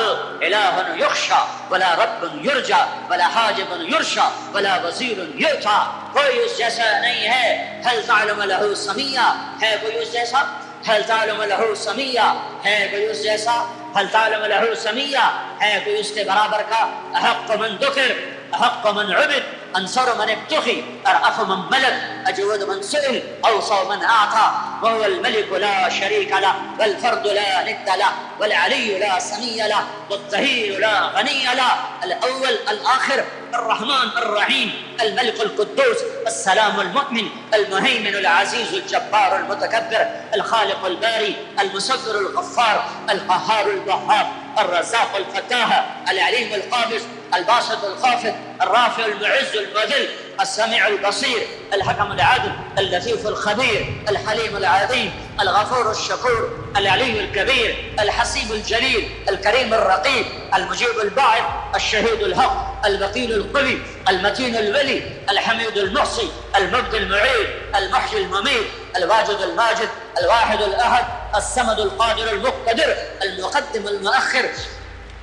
الہ یخشی ولا رب یرجی ولا حاجب یرشی ولا وزیر یؤتی، کوئی اس جیسا نہیں ہے، هل تعلم له سمیہ، ہے کوئی اس جیسا، هل تعلم له سمیہ، ہے کوئی اس جیسا، هل تعلم له سمیہ، ہے کوئی اس کے برابر کا، احق من ذکر، احق من عبد، انصر من ابتغي، ارأف من ملك، اجود من سئل، اوصى من اعطى، وهو الملك لا شريك له، والفرد لا ند له، والعلي لا سمي له، والظهير لا غني له، الاول الاخر، الرحمن الرحيم، الملك القدوس، السلام المؤمن، المهيمن العزيز الجبار المتكبر، الخالق الباري، المصور الغفار، القهار الوهاب، الرزاق الفتاح، العليم القابض، الباسط الخافض، الرافع المعز المذل، السميع البصير، الحكم العدل، اللطيف الخبير، الحليم العظيم، الغفور الشكور، العلي الكبير، الحسيب الجليل، الكريم الرقيب، المجيب الباعث، الشهيد الحق، الوكيل القوي، المتين الولي، الحميد المحصي، المبدي المعيد، المحيي المميت، الواجد الماجد، الواحد الأحد، الصمد القادر المقتدر، المقدم المؤخر،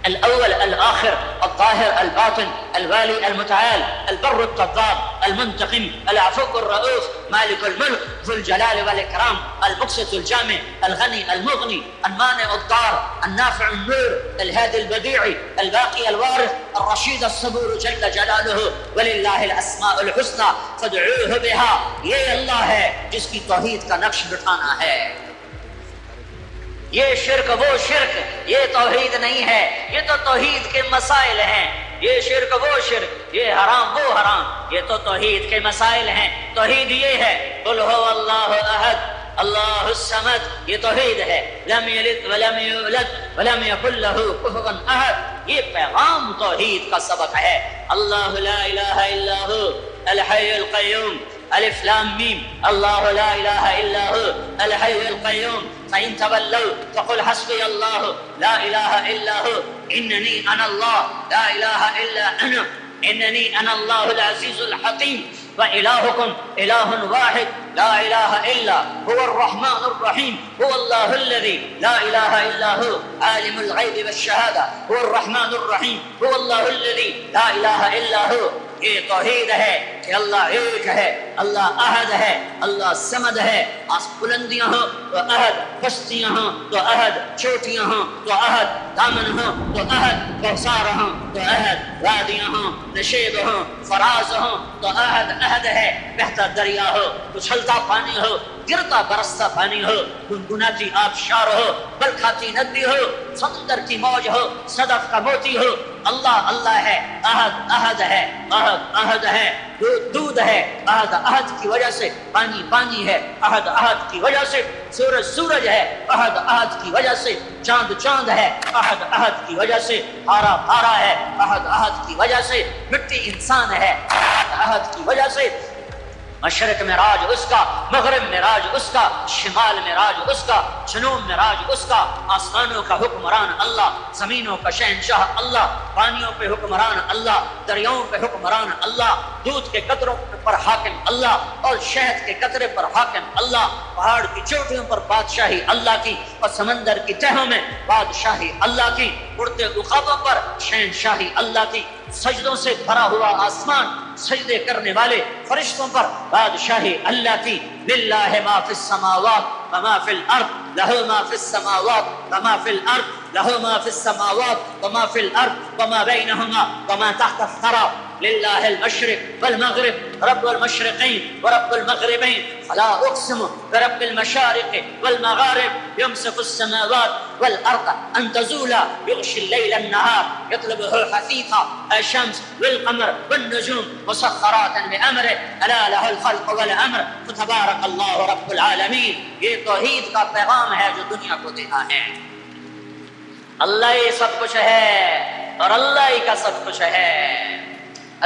الأول الآخر، الظاهر الباطن، الوالي المتعال، البر التضاد، المنتقم العفو الرؤوف مالك الملك ذو الجلال والإكرام المقسط الجامع الغني المغني المانع الضار النافع النور الهادي البديع الباقي الوارث الرشيد الصبور جل جلالہ وللہ الاسماء الحسنى فادعوه بها. یہ اللہ ہے جس کی توحید کا نقش بٹھانا ہے. یہ شرک وہ شرک، یہ توحید نہیں ہے، یہ تو توحید کے مسائل ہیں. یہ شرک وہ شرک، یہ حرام وہ حرام، یہ تو توحید کے مسائل ہیں. توحید یہ ہے قل هو اللہ احد اللہ الصمد، یہ توحید ہے. لم یلد ولم یولد ولم یکن له کفوا احد، یہ پیغام توحید کا سبق ہے. اللہ لا الہ الا هو الحی القیوم الف لام میم اللہ لا الہ الا هو الحی القیوم فإن تولوا فقل حسبي الله لا إله إلا هو إنني أنا الله لا إله إلا أنا إنني أنا الله العزيز الحكيم وإلهكم إله واحد لا إله إلا هو الرحمن الرحيم هو الله الذي لا إله إلا هو عالم الغيب والشهادة هو الرحمن الرحيم هو الله الذي لا إله إلا هو. یہ توحید ہے کہ اللہ ایک ہے، اللہ احد ہے، اللہ صمد ہے. بلندیاں ہوں تو احد، پستیاں ہوں تو احد، چوٹیاں ہوں تو احد، دامن ہوں تو احد، کوثر ہوں تو احد، وادیاں ہوں، نشیب ہوں، فراز ہوں تو احد احد ہے. بہتا دریا ہو، اچھلتا پانی ہو، گرتا برستا پانی ہو، گنگناتی آبشار ہو، بلکھاتی ندی ہو، سمندر کی موج ہو، صدف کا موتی ہو، اللہ اللہ ہے. احد احد ہے، احد احد ہے. دودھ دودھ ہے، احد احد کی وجہ سے. پانی پانی ہے، احد احد کی وجہ سے. سورج سورج ہے، احد احد کی وجہ سے. چاند چاند ہے، احد احد کی وجہ سے. پارا پارا ہے، احد احد کی وجہ سے. مٹی انسان ہے، احد احد کی وجہ سے. مشرق میں راج اس کا، مغرب میں راج اس کا، شمال میں راج اس کا، جنوب میں راج اس کا. آسمانوں کا حکمران اللہ، زمینوں کا شہنشاہ اللہ، پانیوں پہ حکمران اللہ، دریاؤں پہ حکمران اللہ، دودھ کے قطروں پر حاکم اللہ اور شہد کے قطرے پر حاکم اللہ. پہاڑ کی چوٹیوں پر بادشاہی اللہ کی اور سمندر کی تہوں میں بادشاہی اللہ کی. اڑتے عقابوں پر شہنشاہی اللہ کی. سجدوں سے بھرا ہوا آسمان، سجدے کرنے والے فرشتوں پر بادشاہی اللہ کی. للہ ما فی السماوات وما فی الارض لہ ما فی السماوات وما فی الارض لہ ما فی السماوات وما فی الارض وما بینہما وما تحت الثری. للہ المشرق والمغرب رب المشرقین ورب المغربین فلا اقسم برب المشارق والمغارب یمسک السماوات والارض ان تزولا یغشی اللیل النہار یطلبہ حثیثا الشمس والقمر والنجوم مسخرات بامرہ الا لہ الخلق والامر فتبارک اللہ رب العالمین. یہ توحید کا پیغام ہے جو دنیا کو دینا ہے. اللہ ہی سب کچھ ہے اور اللہ ہی کا سب کچھ ہے.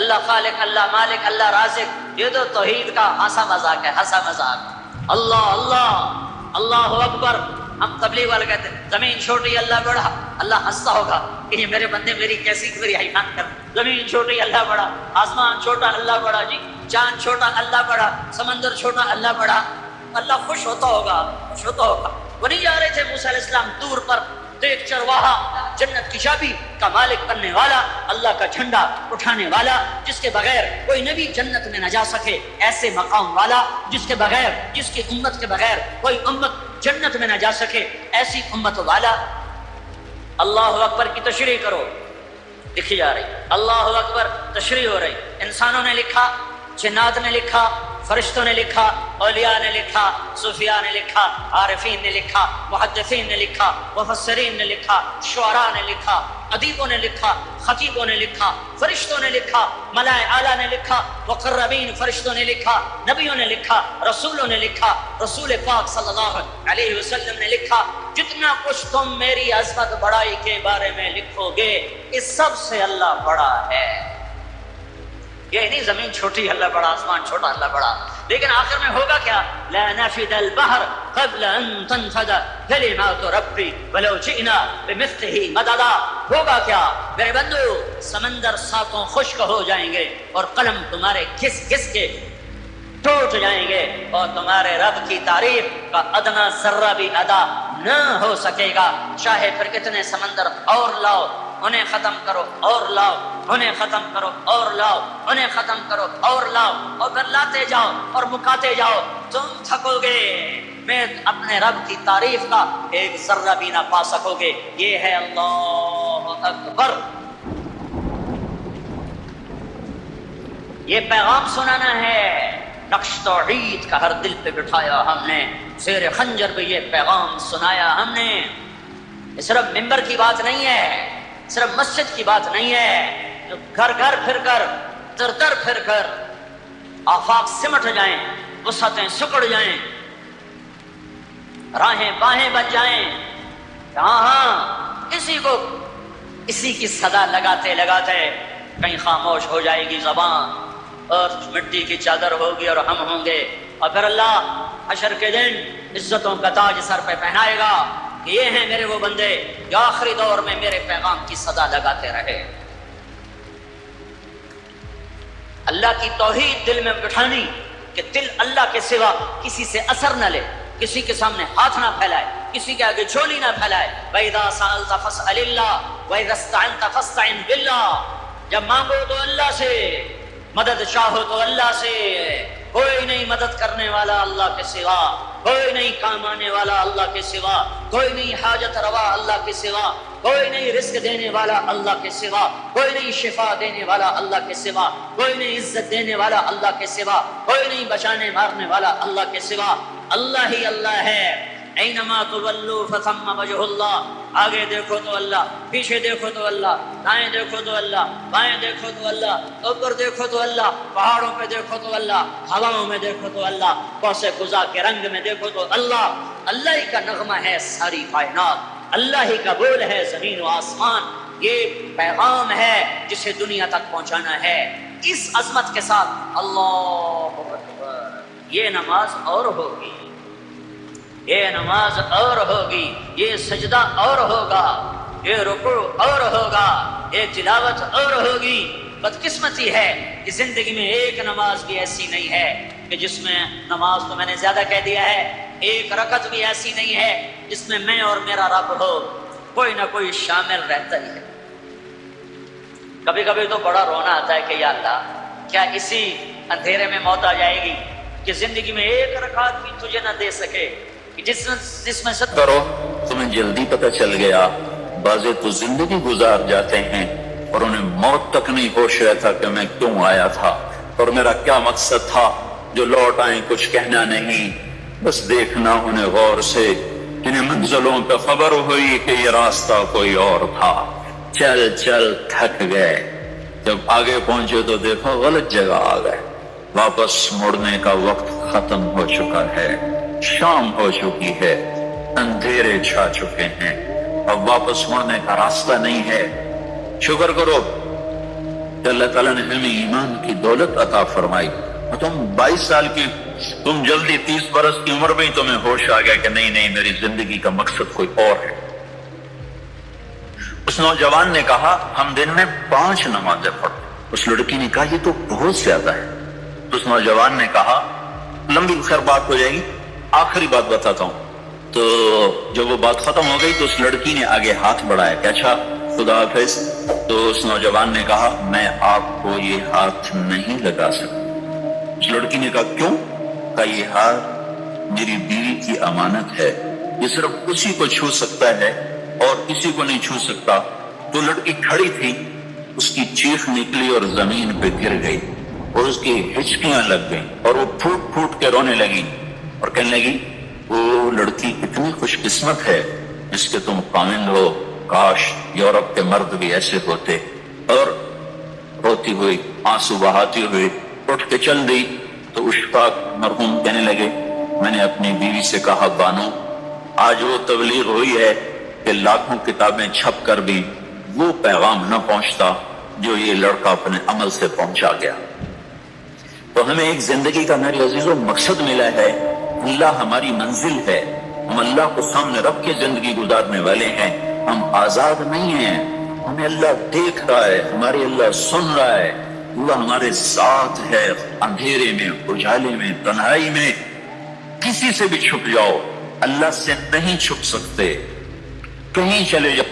اللہ خالق، اللہ مالک، اللہ رازق، یہ تو توحید کا ہنسا مذاق ہے، ہنسا مذاق. اللہ اللہ اللہ اکبر. ہم تبلیغ والے کہتے ہیں زمین چھوٹی اللہ بڑا. اللہ ہنستا ہوگا کہ یہ میرے بندے میری کیسی میری حیران کر. زمین چھوٹی اللہ بڑا، آسمان چھوٹا اللہ بڑا، جی چاند چھوٹا اللہ بڑا، سمندر چھوٹا اللہ بڑا. اللہ خوش ہوتا ہوگا، خوش ہوتا ہوگا. وہ نہیں جا رہے تھے موسیٰ علیہ السلام دور پر، تو ایک چرواہا جنت کی چابی کا مالک بننے والا، اللہ کا جھنڈا اٹھانے والا، جس کے بغیر کوئی نبی جنت میں نہ جا سکے، ایسے مقام والا جس کے بغیر، جس کی امت کے بغیر کوئی امت جنت میں نہ جا سکے، ایسی امت والا. اللہ اکبر کی تشریح کرو، لکھی جا رہی. اللہ اکبر تشریح ہو رہی. انسانوں نے لکھا، جنات نے لکھا، فرشتوں نے لکھا، اولیاء نے لکھا، صوفیاء نے لکھا، عارفین نے لکھا، محدثین نے لکھا، مفسرین نے لکھا، شعراء نے لکھا، ادیبوں نے لکھا، خطیبوں نے لکھا، فرشتوں نے لکھا، ملائے اعلیٰ نے لکھا، مقربین فرشتوں نے لکھا، نبیوں نے لکھا، رسولوں نے لکھا، رسول پاک صلی اللہ علیہ وسلم نے لکھا. جتنا کچھ تم میری عظمت بڑائی کے بارے میں لکھو گے، اس سب سے اللہ بڑا ہے. یہ نہیں زمین چھوٹی اللہ بڑا، آسمان چھوٹا اللہ بڑا. لیکن آخر میں ہوگا کیا؟ لا نفد البحر قبل ان تنفد کلمات ربی ولو جئنا بمثلہ مددا. ہوگا کیا میرے بندو؟ سمندر ساتوں خشک ہو جائیں گے اور قلم تمہارے گھس گھس کے ٹوٹ جائیں گے، اور تمہارے رب کی تعریف کا ادنا ذرہ بھی ادا نہ ہو سکے گا. چاہے پھر کتنے سمندر اور لاؤ انہیں ختم کرو اور لاؤ، انہیں ختم کرو اور لاؤ، انہیں ختم کرو اور لاؤ، اور پھر لاتے جاؤ اور مکاتے جاؤ، تم تھکو گے، میں اپنے رب کی تعریف کا ایک ذرہ بھی نہ پا سکو گے۔ یہ ہے اللہ اکبر۔ یہ پیغام سنانا ہے، نقش توحید کا ہر دل پہ بٹھایا ہم نے، زیر خنجر پہ یہ پیغام سنایا ہم نے۔ یہ صرف ممبر کی بات نہیں ہے، صرف مسجد کی بات نہیں ہے، جو گھر گھر پھر کر، در در پھر کر آفاق سمٹ جائیں، وسعتیں سکڑ جائیں، راہیں باہیں بن جائیں، ہاں اسی کی صدا لگاتے لگاتے کہیں خاموش ہو جائے گی زبان، اور مٹی کی چادر ہوگی اور ہم ہوں گے، اور پھر اللہ حشر کے دن عزتوں کا تاج سر پہ پہنائے گا کہ یہ ہیں میرے وہ بندے جو آخری دور میں میرے پیغام کی صدا لگاتے رہے۔ اللہ کی توحید دل میں بٹھانی کہ دل اللہ کے سوا کسی سے اثر نہ لے، کسی کے سامنے ہاتھ نہ پھیلائے، کسی کے آگے جھولی نہ پھیلائے۔ وَإِذَا سَأَلْتَ فَاسْأَلِ اللَّهَ وَإِذَا اسْتَعَنْتَ فَاسْتَعِنْ بِاللَّهِ، جب مانگو تو اللہ سے، مدد چاہو تو اللہ سے، کوئی نہیں مدد کرنے والا اللہ کے سوا، کوئی نہیں کام آنے والا اللہ کے سوا، کوئی نہیں حاجت روا اللہ کے سوا، کوئی نہیں رزق دینے والا اللہ کے سوا، کوئی نہیں شفا دینے والا اللہ کے سوا، کوئی نہیں عزت دینے والا اللہ کے سوا، کوئی نہیں بچانے مارنے والا اللہ کے سوا، اللہ ہی اللہ ہے۔ اینما تولوا فثم وجہ اللہ، آگے دیکھو تو اللہ، پیچھے دیکھو تو اللہ، دائیں دیکھو تو اللہ، بائیں دیکھو تو اللہ، اوپر دیکھو تو اللہ، پہاڑوں پہ دیکھو تو اللہ، ہواؤں میں دیکھو تو اللہ، کوسے قزح کے رنگ میں دیکھو تو اللہ۔ اللہ ہی کا نغمہ ہے ساری کائنات، اللہ ہی کا بول ہے زمین و آسمان۔ یہ پیغام ہے جسے دنیا تک پہنچانا ہے۔ اس عظمت کے ساتھ اللہ اکبر، یہ نماز اور ہوگی، یہ نماز اور ہوگی، یہ سجدہ اور ہوگا، یہ رکوع اور ہوگا، یہ تلاوت اور ہوگی۔ بدقسمتی ہے کہ زندگی میں ایک نماز بھی ایسی نہیں ہے کہ جس میں، نماز تو میں نے زیادہ کہہ دیا ہے، ایک رکعت بھی ایسی نہیں ہے جس میں میں اور میرا رب ہو، کوئی نہ کوئی شامل رہتا ہی ہے۔ کبھی کبھی تو بڑا رونا آتا ہے کہ یا اللہ، کیا اسی اندھیرے میں موت آ جائے گی کہ زندگی میں ایک رکعت بھی تجھے نہ دے سکے، جس میں سب کرو تمہیں جلدی پتہ چل گیا۔ بعضے تو زندگی گزار جاتے ہیں اور انہیں موت تک نہیں ہوش رہتا کہ میں کیوں آیا تھا اور میرا کیا مقصد تھا۔ جو لوٹ آئیں کچھ کہنا نہیں، بس دیکھنا انہیں غور سے، انہیں منزلوں پہ خبر ہوئی کہ یہ راستہ کوئی اور تھا، چل چل تھک گئے، جب آگے پہنچے تو دیکھو غلط جگہ آ گئے، واپس مڑنے کا وقت ختم ہو چکا ہے، شام ہو چکی ہے، اندھیرے چھا چکے ہیں، اب واپس مڑنے کا راستہ نہیں ہے۔ شکر کرو کہ اللہ تعالیٰ نے ہمیں ایمان کی دولت عطا فرمائی، اور تم 22 سال کی، تم جلدی 30 برس کی عمر میں ہی تمہیں ہوش آ گیا کہ نہیں نہیں، میری زندگی کا مقصد کوئی اور ہے۔ اس نوجوان نے کہا ہم دن میں 5 نمازیں پڑھتے، اس لڑکی نے کہا یہ تو بہت زیادہ ہے۔ اس نوجوان نے کہا لمبی خیر بات ہو جائے گی، آخری بات بتاتا ہوں۔ تو جب وہ بات ختم ہو گئی تو اس لڑکی نے آگے ہاتھ بڑھایا کہ اچھا خدا حافظ۔ تو اس نوجوان نے کہا میں آپ کو یہ ہاتھ نہیں لگا سکتا۔ اس لڑکی نے کہا کیوں؟ کہا یہ ہاتھ میری بیوی کی امانت ہے، یہ صرف اسی کو چھو سکتا ہے اور کسی کو نہیں چھو سکتا۔ تو لڑکی کھڑی تھی، اس کی چیخ نکلی اور زمین پہ گر گئی اور اس کی ہچکیاں لگ گئیں اور وہ پھوٹ پھوٹ کے رونے لگی اور کہنے لگی وہ لڑکی اتنی خوش قسمت ہے جس کے تم کامل ہو، کاش یورپ کے مرد بھی ایسے ہوتے۔ اور روتی ہوئی، آنسو بہاتی ہوئی اٹھ کے چل دی۔ تو اشفاق مرحوم کہنے لگے میں نے اپنی بیوی سے کہا بانو آج وہ تبلیغ ہوئی ہے کہ لاکھوں کتابیں چھپ کر بھی وہ پیغام نہ پہنچتا جو یہ لڑکا اپنے عمل سے پہنچا گیا۔ تو ہمیں ایک زندگی کا میرے عزیزوں مقصد ملا ہے، اللہ ہماری منزل ہے، ہم اللہ کو سامنے رکھ کے زندگی گزارنے والے ہیں، ہم آزاد نہیں ہیں، ہمیں اللہ دیکھ رہا ہے، ہمارے اللہ سن رہا ہے، اللہ ہمارے ساتھ ہے، اندھیرے میں، اجالے میں، تنہائی میں، کسی سے بھی چھپ جاؤ اللہ سے نہیں چھپ سکتے، کہیں چلے جاؤ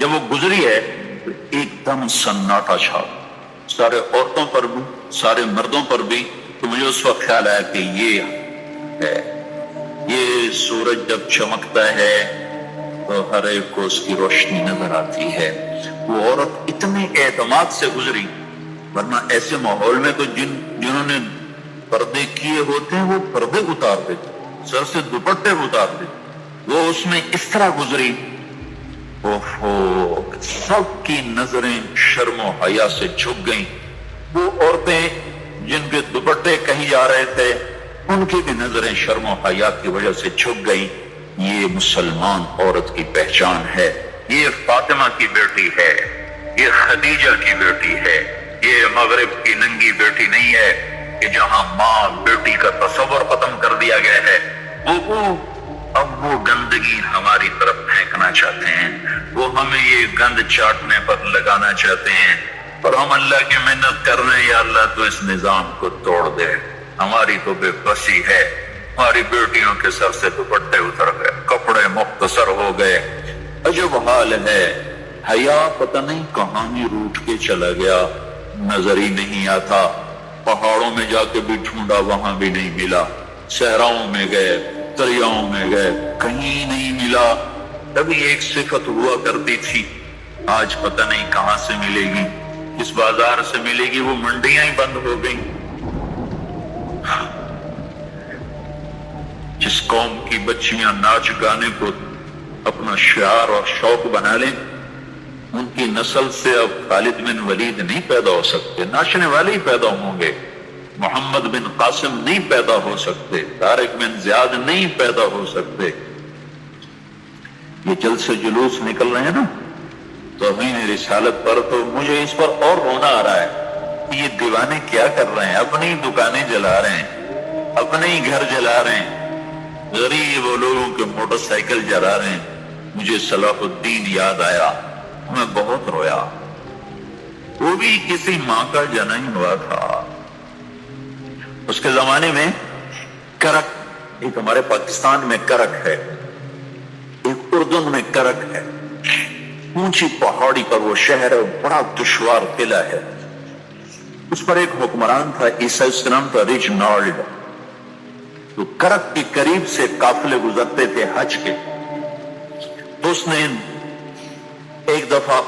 جب وہ گزری ہے تو ایک دم سناٹا چھا، سارے عورتوں پر بھی سارے مردوں پر بھی. تو مجھے اس وقت خیال آیا کہ یہ ہے، یہ سورج جب چمکتا ہے تو ہر ایک کو اس کی روشنی نظر آتی ہے. وہ عورت اتنے اعتماد سے گزری، ورنہ ایسے ماحول میں تو جنہوں نے پردے کیے ہوتے ہیں وہ پردے اتار دیتے، سر سے دوپٹے اتار دیتے. وہ اس میں اس طرح گزری، اوہو، سب کی نظریں شرم و حیا سے جھک گئیں. وہ عورتیں جن کے دوپٹے کہیں جا رہے تھے ان کی بھی نظریں شرم و حیا کی وجہ سے جھک گئیں. یہ مسلمان عورت کی پہچان ہے، یہ فاطمہ کی بیٹی ہے، یہ خدیجہ کی بیٹی ہے، یہ مغرب کی ننگی بیٹی نہیں ہے کہ جہاں ماں بیٹی کا تصور ختم کر دیا گیا ہے. اب وہ گندگی ہماری طرف پھینکنا چاہتے ہیں، وہ ہمیں یہ گند چاٹنے پر لگانا چاہتے ہیں، اور ہم اللہ کی محنت کر رہے ہیں، یا اللہ تو اس نظام کو توڑ دے. ہماری تو بے بسی ہے، ہماری بیٹیوں کے سر سے دوپٹے اتر گئے، کپڑے مختصر ہو گئے. عجب حال ہے، حیا پتہ نہیں کہاں ہی روٹ کے چلا گیا، نظر ہی نہیں آتا. پہاڑوں میں جا کے بھی ڈھونڈا، وہاں بھی نہیں ملا. صحراؤں میں گئے، دریاؤں میں گئے، کہیں نہیں ملا. تبھی ایک صفت ہوا کرتی تھی، آج پتہ نہیں کہاں سے ملے گی، کس بازار سے ملے گی. وہ منڈیاں ہی بند ہو گئیں. جس قوم کی بچیاں ناچ گانے کو اپنا شعار اور شوق بنا لیں، ان کی نسل سے اب خالد بن ولید نہیں پیدا ہو سکتے، ناچنے والے ہی پیدا ہوں گے. محمد بن قاسم نہیں پیدا ہو سکتے، طارق بن زیاد نہیں پیدا ہو سکتے. یہ جلسے جلوس نکل رہے ہیں نا توہین رسالت پر، تو مجھے اس پر اور رونا آ رہا ہے کہ یہ دیوانے کیا کر رہے ہیں. اپنی دکانیں جلا رہے ہیں، اپنے ہی گھر جلا رہے ہیں، غریب لوگوں کے موٹر سائیکل جلا رہے ہیں. مجھے صلاح الدین یاد آیا، میں بہت رویا. وہ بھی کسی ماں کا جنم ہوا تھا. اس کے زمانے میں کرک، ایک ہمارے پاکستان میں کرک ہے، ایک اردن میں کرک ہے. اونچی پہاڑی پر وہ شہر ہے، بڑا دشوار قلعہ ہے. اس پر ایک حکمران تھا، عیسیٰ، اس کا نام تھا ریجنالڈ. تو کرک کے قریب سے قافلے گزرتے تھے حج کے. تو اس نے ایک دفعہ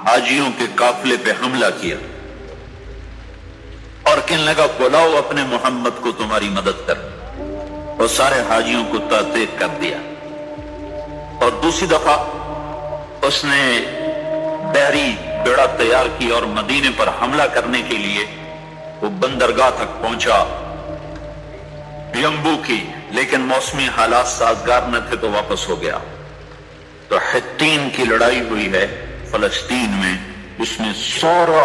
حاجیوں کے قافلے پہ حملہ کیا اور کہنے لگا بلاؤ اپنے محمد کو تمہاری مدد کر، اور سارے حاجیوں کو تعطیق کر دیا. اور دوسری دفعہ اس نے بحری بیڑا تیار کی اور مدینے پر حملہ کرنے کے لیے وہ بندرگاہ تک پہنچا ینبو کی، لیکن موسمی حالات سازگار نہ تھے تو واپس ہو گیا. تو حطین کی لڑائی ہوئی ہے فلسطین میں، اس میں سارا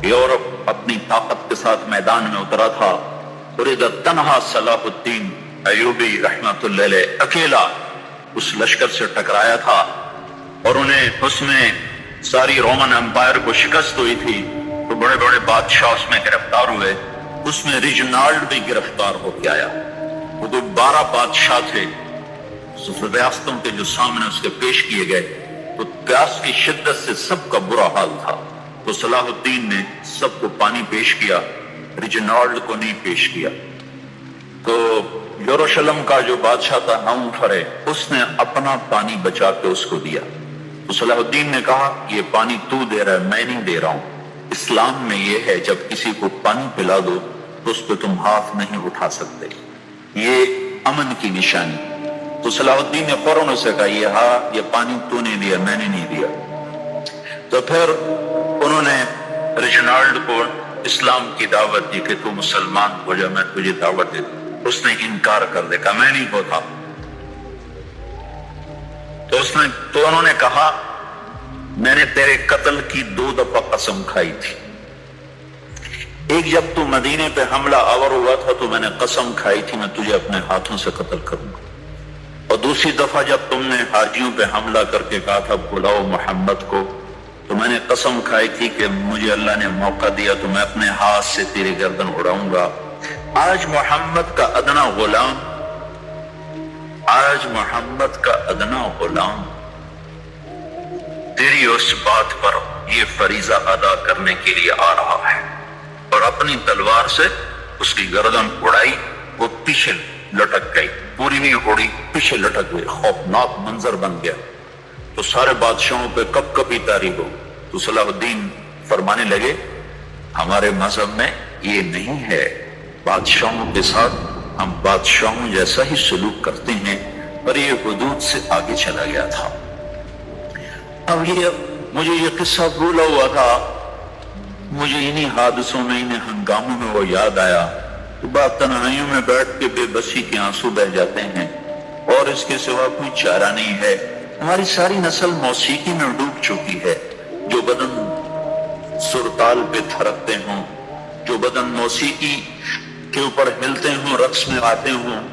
یورپ اپنی طاقت کے ساتھ میدان میں اترا تھا، اور ادھر تنہا صلاح الدین ایوبی رحمت اللہ علیہ اکیلا اس لشکر سے ٹکرایا تھا. اور انہیں اس میں ساری رومن امپائر کو شکست ہوئی تھی. تو بڑے بڑے بادشاہ اس میں گرفتار ہوئے. اس میں ریجنالڈ بھی گرفتار ہو کے آیا. وہ تو 12 بادشاہ تھے، ریاستوں کے جو سامنے اس کے پیش کیے گئے. تو پیاس کی شدت سے سب کا برا حال تھا. تو صلاح الدین نے سب کو پانی پیش کیا، ریجنالڈ کو نہیں پیش کیا. تو یروشلم کا جو بادشاہ تھا نوفرے، اس نے اپنا پانی بچا کے اس کو دیا. تو صلاح الدین نے کہا یہ پانی تو دے رہا ہے، میں نہیں دے رہا ہوں. اسلام میں یہ ہے جب کسی کو پانی پلا دو تو اس پہ تم ہاتھ نہیں اٹھا سکتے، یہ امن کی نشانی. تو صلاح الدین نے فوراً اسے کہا یہ پانی تو نے دیا، میں نے نہیں دیا. تو پھر انہوں نے ریجنالڈ کو اسلام کی دعوت دی کہ تو مسلمان ہو جا، میں تجھے دعوت دے دوں. اس نے انکار کر دیا، کہا میں نہیں ہوتا. تو انہوں نے کہا میں نے تیرے قتل کی 2 دفعہ قسم کھائی تھی. ایک جب تو مدینے پہ حملہ آور ہوا تھا تو میں نے قسم کھائی تھی میں تجھے اپنے ہاتھوں سے قتل کروں گا. اور دوسری دفعہ جب تم نے حاجیوں پہ حملہ کر کے کہا تھا بلاؤ محمد کو، تو میں نے قسم کھائی تھی کہ مجھے اللہ نے موقع دیا تو میں اپنے ہاتھ سے تیری گردن اڑاؤں گا. آج محمد کا ادنا غلام تیری اس بات پر یہ فریضہ ادا کرنے کے لیے آ رہا ہے، اور اپنی تلوار سے اس کی گردن اڑائی، وہ پیچھے لٹک گئی، پوری نہیں اڑی، پیچھے لٹک گئی، خوفناک منظر بن گیا۔ تو سارے بادشاہوں پہ کب کبھی طاری ہو۔ تو صلاح الدین فرمانے لگے ہمارے مذہب میں یہ نہیں ہے، بادشاہوں کے ساتھ ہم بادشاہوں جیسا ہی سلوک کرتے ہیں، پر یہ حدود سے آگے چلا گیا تھا۔ اب مجھے یہ قصہ بھولا ہوا تھا، مجھے انہی حادثوں میں، انہی ہنگاموں میں وہ یاد آیا، تو بات تنہائیوں میں بیٹھ کے بے بسی کے آنسو بہ جاتے ہیں، اور اس کے سوا کوئی چارہ نہیں ہے۔ ہماری ساری نسل موسیقی میں ڈوب چکی ہے، جو بدن سرتال پہ تھرکتے ہوں، جو بدن موسیقی کے اوپر ہلتے ہوں، رقص میں آتے ہوں،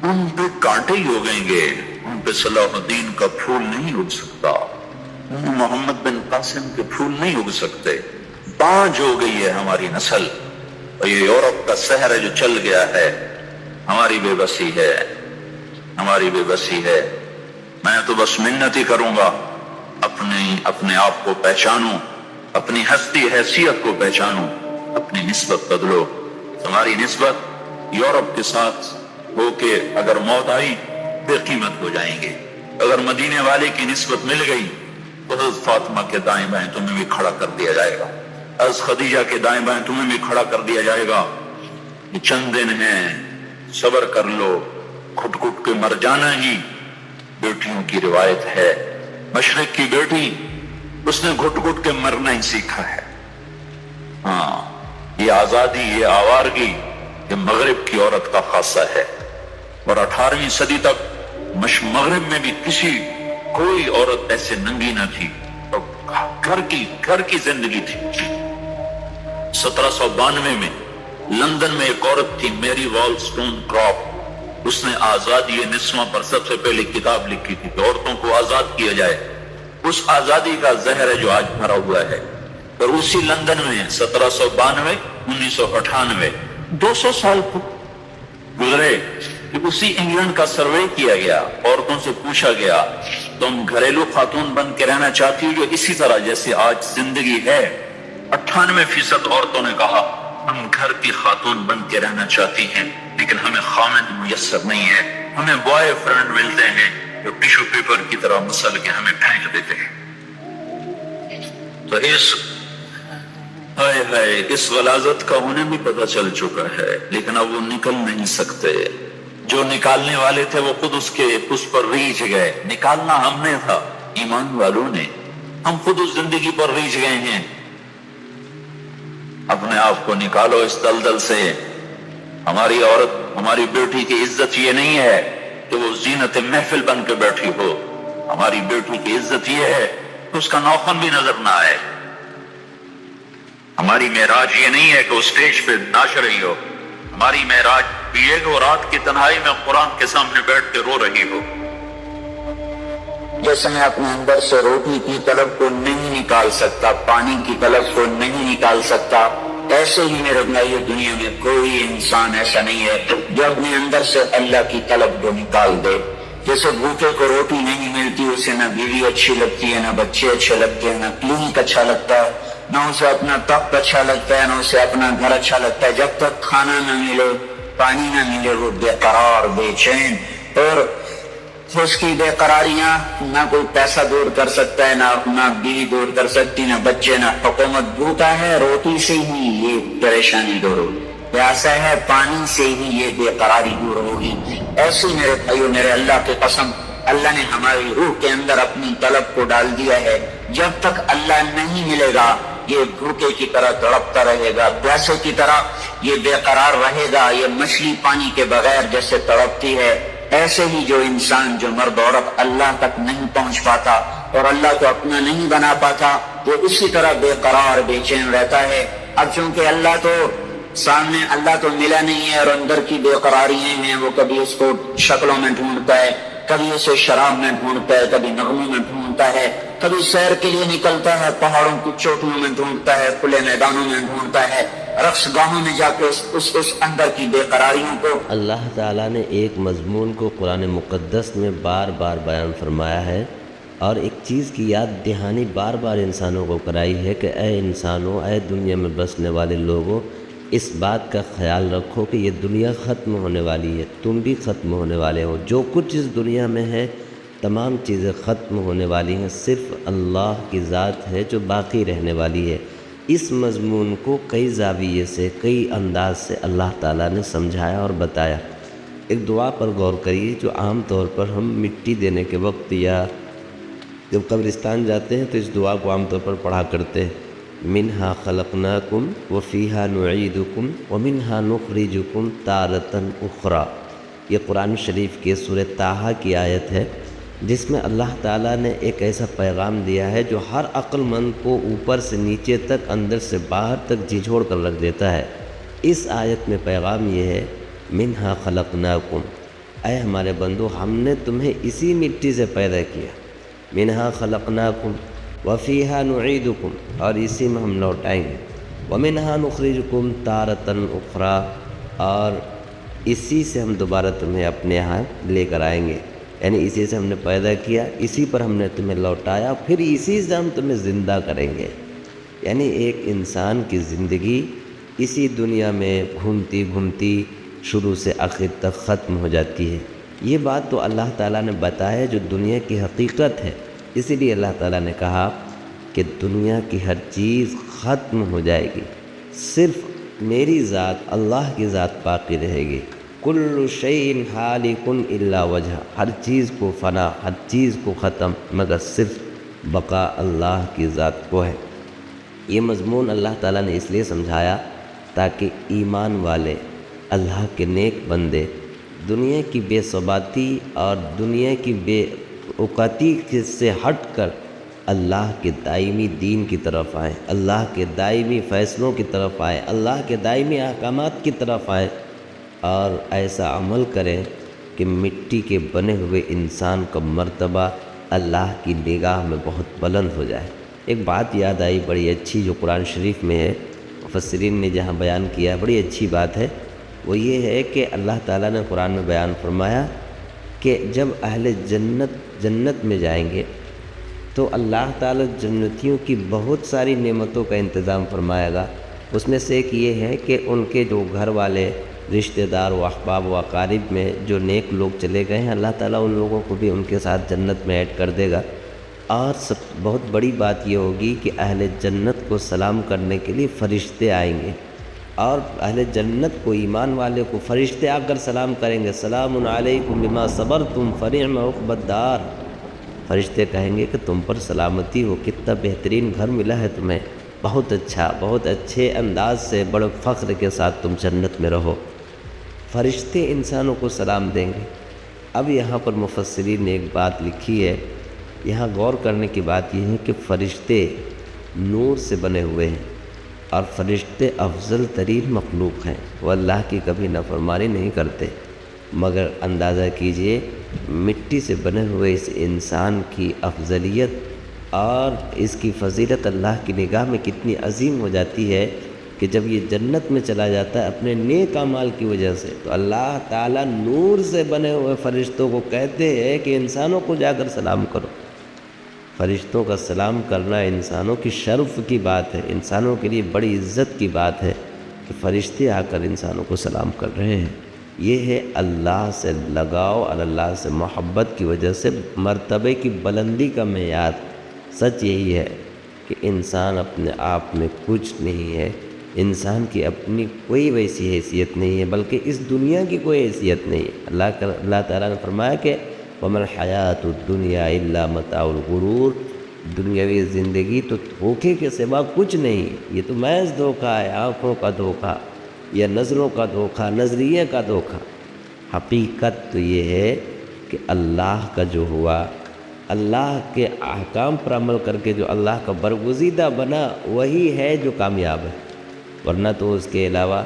ان پہ کانٹے ہی اگیں گے، ان پہ صلاح الدین کا پھول نہیں اگ سکتا، محمد بن قاسم کے پھول نہیں اگ سکتے۔ بانجھ ہو گئی ہے ہماری نسل، اور یہ یورپ کا سحر ہے جو چل گیا ہے، ہماری بے بسی ہے، ہماری بے بسی ہے۔ میں تو بس منت ہی کروں گا، اپنے آپ کو پہچانوں، اپنی ہستی حیثیت کو پہچانوں، اپنی نسبت بدلو۔ تمہاری نسبت یورپ کے ساتھ ہو کے اگر موت آئی بے قیمت ہو جائیں گے، اگر مدینے والے کی نسبت مل گئی تو حضرت فاطمہ کے دائیں بائیں تمہیں بھی کھڑا کر دیا جائے گا، حضرت خدیجہ کے دائیں بائیں تمہیں بھی کھڑا کر دیا جائے گا۔ یہ چند دن ہیں، صبر کر لو، گھٹ گھٹ کے مر جانا ہی بیٹیوں کی روایت ہے۔ مشرق کی بیٹی، اس نے گھٹ گھٹ کے مرنا ہی سیکھا ہے۔ ہاں، یہ آزادی، یہ آوارگی، یہ مغرب کی عورت کا خاصہ ہے، اور 18ویں صدی تک مغرب میں بھی کوئی عورت ایسے ننگی نہ تھی، اور گھر کی زندگی تھی۔ 1792 میں لندن میں ایک عورت تھی، میری والسٹون کراپ، اس نے آزادی نسواں پر سب سے پہلے کتاب لکھی تھی کہ عورتوں کو آزاد کیا جائے۔ اس آزادی کا زہر ہے جو آج بھرا ہوا ہے، اور اسی لندن میں 1792 1998 200 سال گزرے کہ اسی انگلینڈ کا سروے کیا گیا، عورتوں سے پوچھا گیا تم گھریلو خاتون بن کے رہنا چاہتی ہو جو اسی طرح جیسے آج زندگی ہے؟ 98% عورتوں نے کہا ہم گھر کی خاتون بن کے رہنا چاہتی ہیں، لیکن ہمیں خامد میسر نہیں ہے، ہمیں بوائے فرینڈ ملتے ہیں جو ٹیشو پیپر کی طرح مسل کے ہمیں پھینک دیتے ہیں۔ تو اس غلاظت کا انہیں بھی پتہ چل چکا ہے، لیکن اب وہ نکل نہیں سکتے۔ جو نکالنے والے تھے وہ خود اس پر ریچھ گئے۔ نکالنا ہم نے تھا، ایمان والوں نے، ہم خود اس زندگی پر ریچھ گئے ہیں۔ اپنے آپ کو نکالو اس دلدل سے۔ ہماری عورت، ہماری بیٹی کی عزت یہ نہیں ہے کہ وہ زینت محفل بن کے بیٹھی ہو، ہماری بیٹی کی عزت یہ ہے کہ اس کا ناخن بھی نظر نہ آئے۔ ہماری معراج یہ نہیں ہے کہ وہ اسٹیج پہ ناچ رہی ہو، ہماری معراج بھی ہے کہ وہ رات کی تنہائی میں قرآن کے سامنے بیٹھ کے رو رہی ہو۔ جیسے میں اپنے اندر سے روٹی کی طلب کو نہیں نکال سکتا، پانی کی طلب کو نہیں نکال سکتا، ایسے ہی میرے بھائی دنیا میں کوئی انسان ایسا نہیں ہے جو اپنے اندر سے اللہ کی طلب کو نکال دے۔ جیسے بھوکے کو روٹی نہیں ملتی، اسے نہ بیوی اچھی لگتی ہے، نہ بچے اچھے لگتے ہیں، نہ کلینک اچھا لگتا ہے، نہ اسے اپنا تخت اچھا لگتا ہے، نہ اسے اپنا گھر اچھا لگتا ہے۔ جب تک کھانا نہ ملے، پانی نہ ملے، وہ بے قرار، بے چین، اور اس کی بے قراریاں نہ کوئی پیسہ دور کر سکتا ہے، نہ بیوی دور کر سکتی، نہ بچے، نہ حکومت۔ بھوکا ہے، روٹی سے ہی یہ پریشانی دور ہوگی، پیاسا ہے، پانی سے ہی یہ بے قراری دور ہوگی۔ ایسے میرے بھائیو، میرے اللہ کی قسم، اللہ نے ہماری روح کے اندر اپنی طلب کو ڈال دیا ہے۔ جب تک اللہ نہیں ملے گا یہ بھوکے کی طرح تڑپتا رہے گا، پیاسے کی طرح یہ بے قرار رہے گا، یہ مچھلی پانی کے بغیر جیسے تڑپتی ہے۔ ایسے ہی جو انسان، جو مرد عورت اللہ تک نہیں پہنچ پاتا اور اللہ کو اپنا نہیں بنا پاتا، وہ اسی طرح بے قرار، بے چین رہتا ہے۔ اب چونکہ اللہ تو سامنے، اللہ تو ملا نہیں ہے، اور اندر کی بے قراریاں ہیں، وہ کبھی اس کو شکلوں میں ڈھونڈتا ہے، کبھی اسے شراب میں ڈھونڈتا ہے، کبھی نغموں میں ڈھونڈتا ہے، کبھی سیر کے لیے نکلتا ہے، پہاڑوں کی چوٹیوں میں ڈھونڈتا ہے، کھلے میدانوں میں ڈھونڈتا ہے، رقص گاہوں میں جا کے اس اندر کی بے قراریوں کو۔ اللہ تعالیٰ نے ایک مضمون کو قرآن مقدس میں بار بار بیان فرمایا ہے، اور ایک چیز کی یاد دہانی بار بار انسانوں کو کرائی ہے کہ اے انسانوں، اے دنیا میں بسنے والے لوگوں، اس بات کا خیال رکھو کہ یہ دنیا ختم ہونے والی ہے، تم بھی ختم ہونے والے ہو، جو کچھ اس دنیا میں ہے تمام چیزیں ختم ہونے والی ہیں، صرف اللہ کی ذات ہے جو باقی رہنے والی ہے۔ اس مضمون کو کئی زاویے سے، کئی انداز سے اللہ تعالیٰ نے سمجھایا اور بتایا۔ ایک دعا پر غور کریے جو عام طور پر ہم مٹی دینے کے وقت یا جب قبرستان جاتے ہیں تو اس دعا کو عام طور پر پڑھا کرتے ہیں، منہا خلقناکم وفیہا نعیدکم ومنہا نخرجکم تارۃ اخری۔ یہ قرآن شریف کے سورہ طٰہٰ کی آیت ہے جس میں اللہ تعالیٰ نے ایک ایسا پیغام دیا ہے جو ہر عقل مند کو اوپر سے نیچے تک، اندر سے باہر تک جھنجھوڑ کر رکھ دیتا ہے۔ اس آیت میں پیغام یہ ہے، منہا خلقناکم، اے ہمارے بندو ہم نے تمہیں اسی مٹی سے پیدا کیا، منہا خلقناکم وفیہا نعیدکم، اور اسی میں ہم لوٹائیں گے، ومنہا نخرجکم تارۃ اخری، اور اسی سے ہم دوبارہ تمہیں اپنے یہاں لے کر آئیں گے، یعنی اسی سے ہم نے پیدا کیا، اسی پر ہم نے تمہیں لوٹایا، پھر اسی سے ہم تمہیں زندہ کریں گے۔ یعنی ایک انسان کی زندگی اسی دنیا میں گھومتی گھومتی شروع سے آخر تک ختم ہو جاتی ہے۔ یہ بات تو اللہ تعالیٰ نے بتایا جو دنیا کی حقیقت ہے، اسی لیے اللہ تعالیٰ نے کہا کہ دنیا کی ہر چیز ختم ہو جائے گی، صرف میری ذات، اللہ کی ذات باقی رہے گی۔ کل شیء ہالک الا وجہ، ہر چیز کو فنا، ہر چیز کو ختم، مگر صرف بقا اللہ کی ذات کو ہے۔ یہ مضمون اللہ تعالیٰ نے اس لیے سمجھایا تاکہ ایمان والے، اللہ کے نیک بندے دنیا کی بے ثباتی اور دنیا کی بے اوقاتی سے ہٹ کر اللہ کے دائمی دین کی طرف آئیں، اللہ کے دائمی فیصلوں کی طرف آئیں، اللہ کے دائمی احکامات کی طرف آئیں، اور ایسا عمل کریں کہ مٹی کے بنے ہوئے انسان کا مرتبہ اللہ کی نگاہ میں بہت بلند ہو جائے۔ ایک بات یاد آئی بڑی اچھی جو قرآن شریف میں ہے، مفسرین نے جہاں بیان کیا، بڑی اچھی بات ہے، وہ یہ ہے کہ اللہ تعالیٰ نے قرآن میں بیان فرمایا کہ جب اہل جنت میں جائیں گے تو اللہ تعالیٰ جنتیوں کی بہت ساری نعمتوں کا انتظام فرمائے گا۔ اس میں سے ایک یہ ہے کہ ان کے جو گھر والے، رشتہ دار و احباب و اقارب میں جو نیک لوگ چلے گئے ہیں، اللہ تعالیٰ ان لوگوں کو بھی ان کے ساتھ جنت میں ایڈ کر دے گا۔ اور بہت بڑی بات یہ ہوگی کہ اہل جنت کو سلام کرنے کے لیے فرشتے آئیں گے، اور اہل جنت کو، ایمان والے کو فرشتے آ کر سلام کریں گے، سلام علیکم بما صبرتم فنعم عقبی الدار۔ فرشتے کہیں گے کہ تم پر سلامتی ہو، کتنا بہترین گھر ملا ہے تمہیں، بہت اچھا، بہت اچھے انداز سے بڑے فخر کے ساتھ تم جنت میں رہو۔ فرشتے انسانوں کو سلام دیں گے۔ اب یہاں پر مفسرین نے ایک بات لکھی ہے، یہاں غور کرنے کی بات یہ ہے کہ فرشتے نور سے بنے ہوئے ہیں، اور فرشتے افضل ترین مخلوق ہیں، وہ اللہ کی کبھی نافرمانی نہیں کرتے، مگر اندازہ کیجئے مٹی سے بنے ہوئے اس انسان کی افضلیت اور اس کی فضیلت اللہ کی نگاہ میں کتنی عظیم ہو جاتی ہے کہ جب یہ جنت میں چلا جاتا ہے اپنے نیک اعمال کی وجہ سے، تو اللہ تعالیٰ نور سے بنے ہوئے فرشتوں کو کہتے ہیں کہ انسانوں کو جا کر سلام کرو۔ فرشتوں کا سلام کرنا انسانوں کی شرف کی بات ہے، انسانوں کے لیے بڑی عزت کی بات ہے کہ فرشتے آ کر انسانوں کو سلام کر رہے ہیں۔ یہ ہے اللہ سے لگاؤ اور اللہ سے محبت کی وجہ سے مرتبے کی بلندی کا معیار۔ سچ یہی ہے کہ انسان اپنے آپ میں کچھ نہیں ہے، انسان کی اپنی کوئی ویسی حیثیت نہیں ہے، بلکہ اس دنیا کی کوئی حیثیت نہیں ہے۔ اللہ تعالیٰ نے فرمایا کہ وَمَا الْحَيَاةُ الدُّنْيَا إِلَّا مَتَاعُ الْغُرُورِ، دنیاوی زندگی تو دھوکے کے سوا کچھ نہیں، یہ تو محض دھوکہ ہے، آنکھوں کا دھوکہ یا نظروں کا دھوکہ، نظریے کا دھوکہ۔ حقیقت تو یہ ہے کہ اللہ کا جو ہوا، اللہ کے احکام پر عمل کر کے جو اللہ کا برگزیدہ بنا، وہی ہے جو کامیاب ہے، ورنہ تو اس کے علاوہ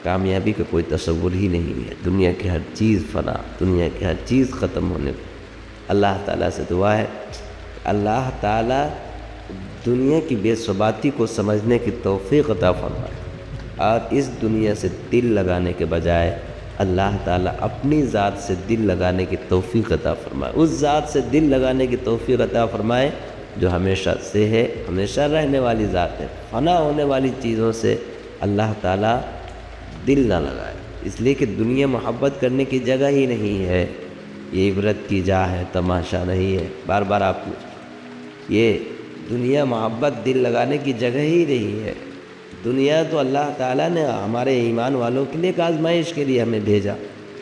کامیابی کا کوئی تصور ہی نہیں ہے۔ دنیا کی ہر چیز فنا، دنیا کی ہر چیز ختم ہونے کو۔ اللہ تعالیٰ سے دعا ہے کہ اللہ تعالیٰ دنیا کی بے ثباتی کو سمجھنے کی توفیق عطا فرمائے، اور اس دنیا سے دل لگانے کے بجائے اللہ تعالیٰ اپنی ذات سے دل لگانے کی توفیق عطا فرمائے، اس ذات سے دل لگانے کی توفیق عطا فرمائے جو ہمیشہ سے ہے، ہمیشہ رہنے والی ذات ہے۔ فنا ہونے والی چیزوں سے اللہ تعالیٰ دل نہ لگائے، اس لیے کہ دنیا محبت کرنے کی جگہ ہی نہیں ہے، یہ عبرت کی جا ہے، تماشا نہیں ہے۔ بار بار آپ یہ دنیا محبت دل لگانے کی جگہ ہی نہیں ہے۔ دنیا تو اللہ تعالیٰ نے ہمارے ایمان والوں کے لیے ایک آزمائش کے لیے ہمیں بھیجا،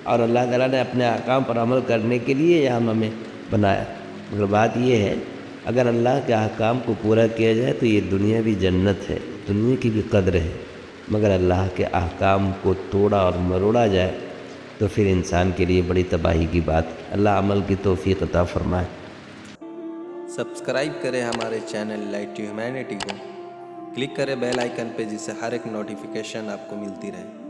اور اللہ تعالیٰ نے اپنے احکام پر عمل کرنے کے لیے یہاں ہمیں بنایا۔ مگر بات یہ ہے، اگر اللہ کے احکام کو پورا کیا جائے تو یہ دنیا بھی جنت ہے، دنیا کی بھی قدر ہے۔ مگر اللہ کے احکام کو توڑا اور مروڑا جائے تو پھر انسان کے لیے بڑی تباہی کی بات۔ اللہ عمل کی توفیق عطا فرمائے۔ سبسکرائب کریں ہمارے چینل لائٹ ٹو ہیومینٹی کو، کلک کریں بیل آئیکن پہ جس سے ہر ایک نوٹیفیکیشن آپ کو ملتی رہے۔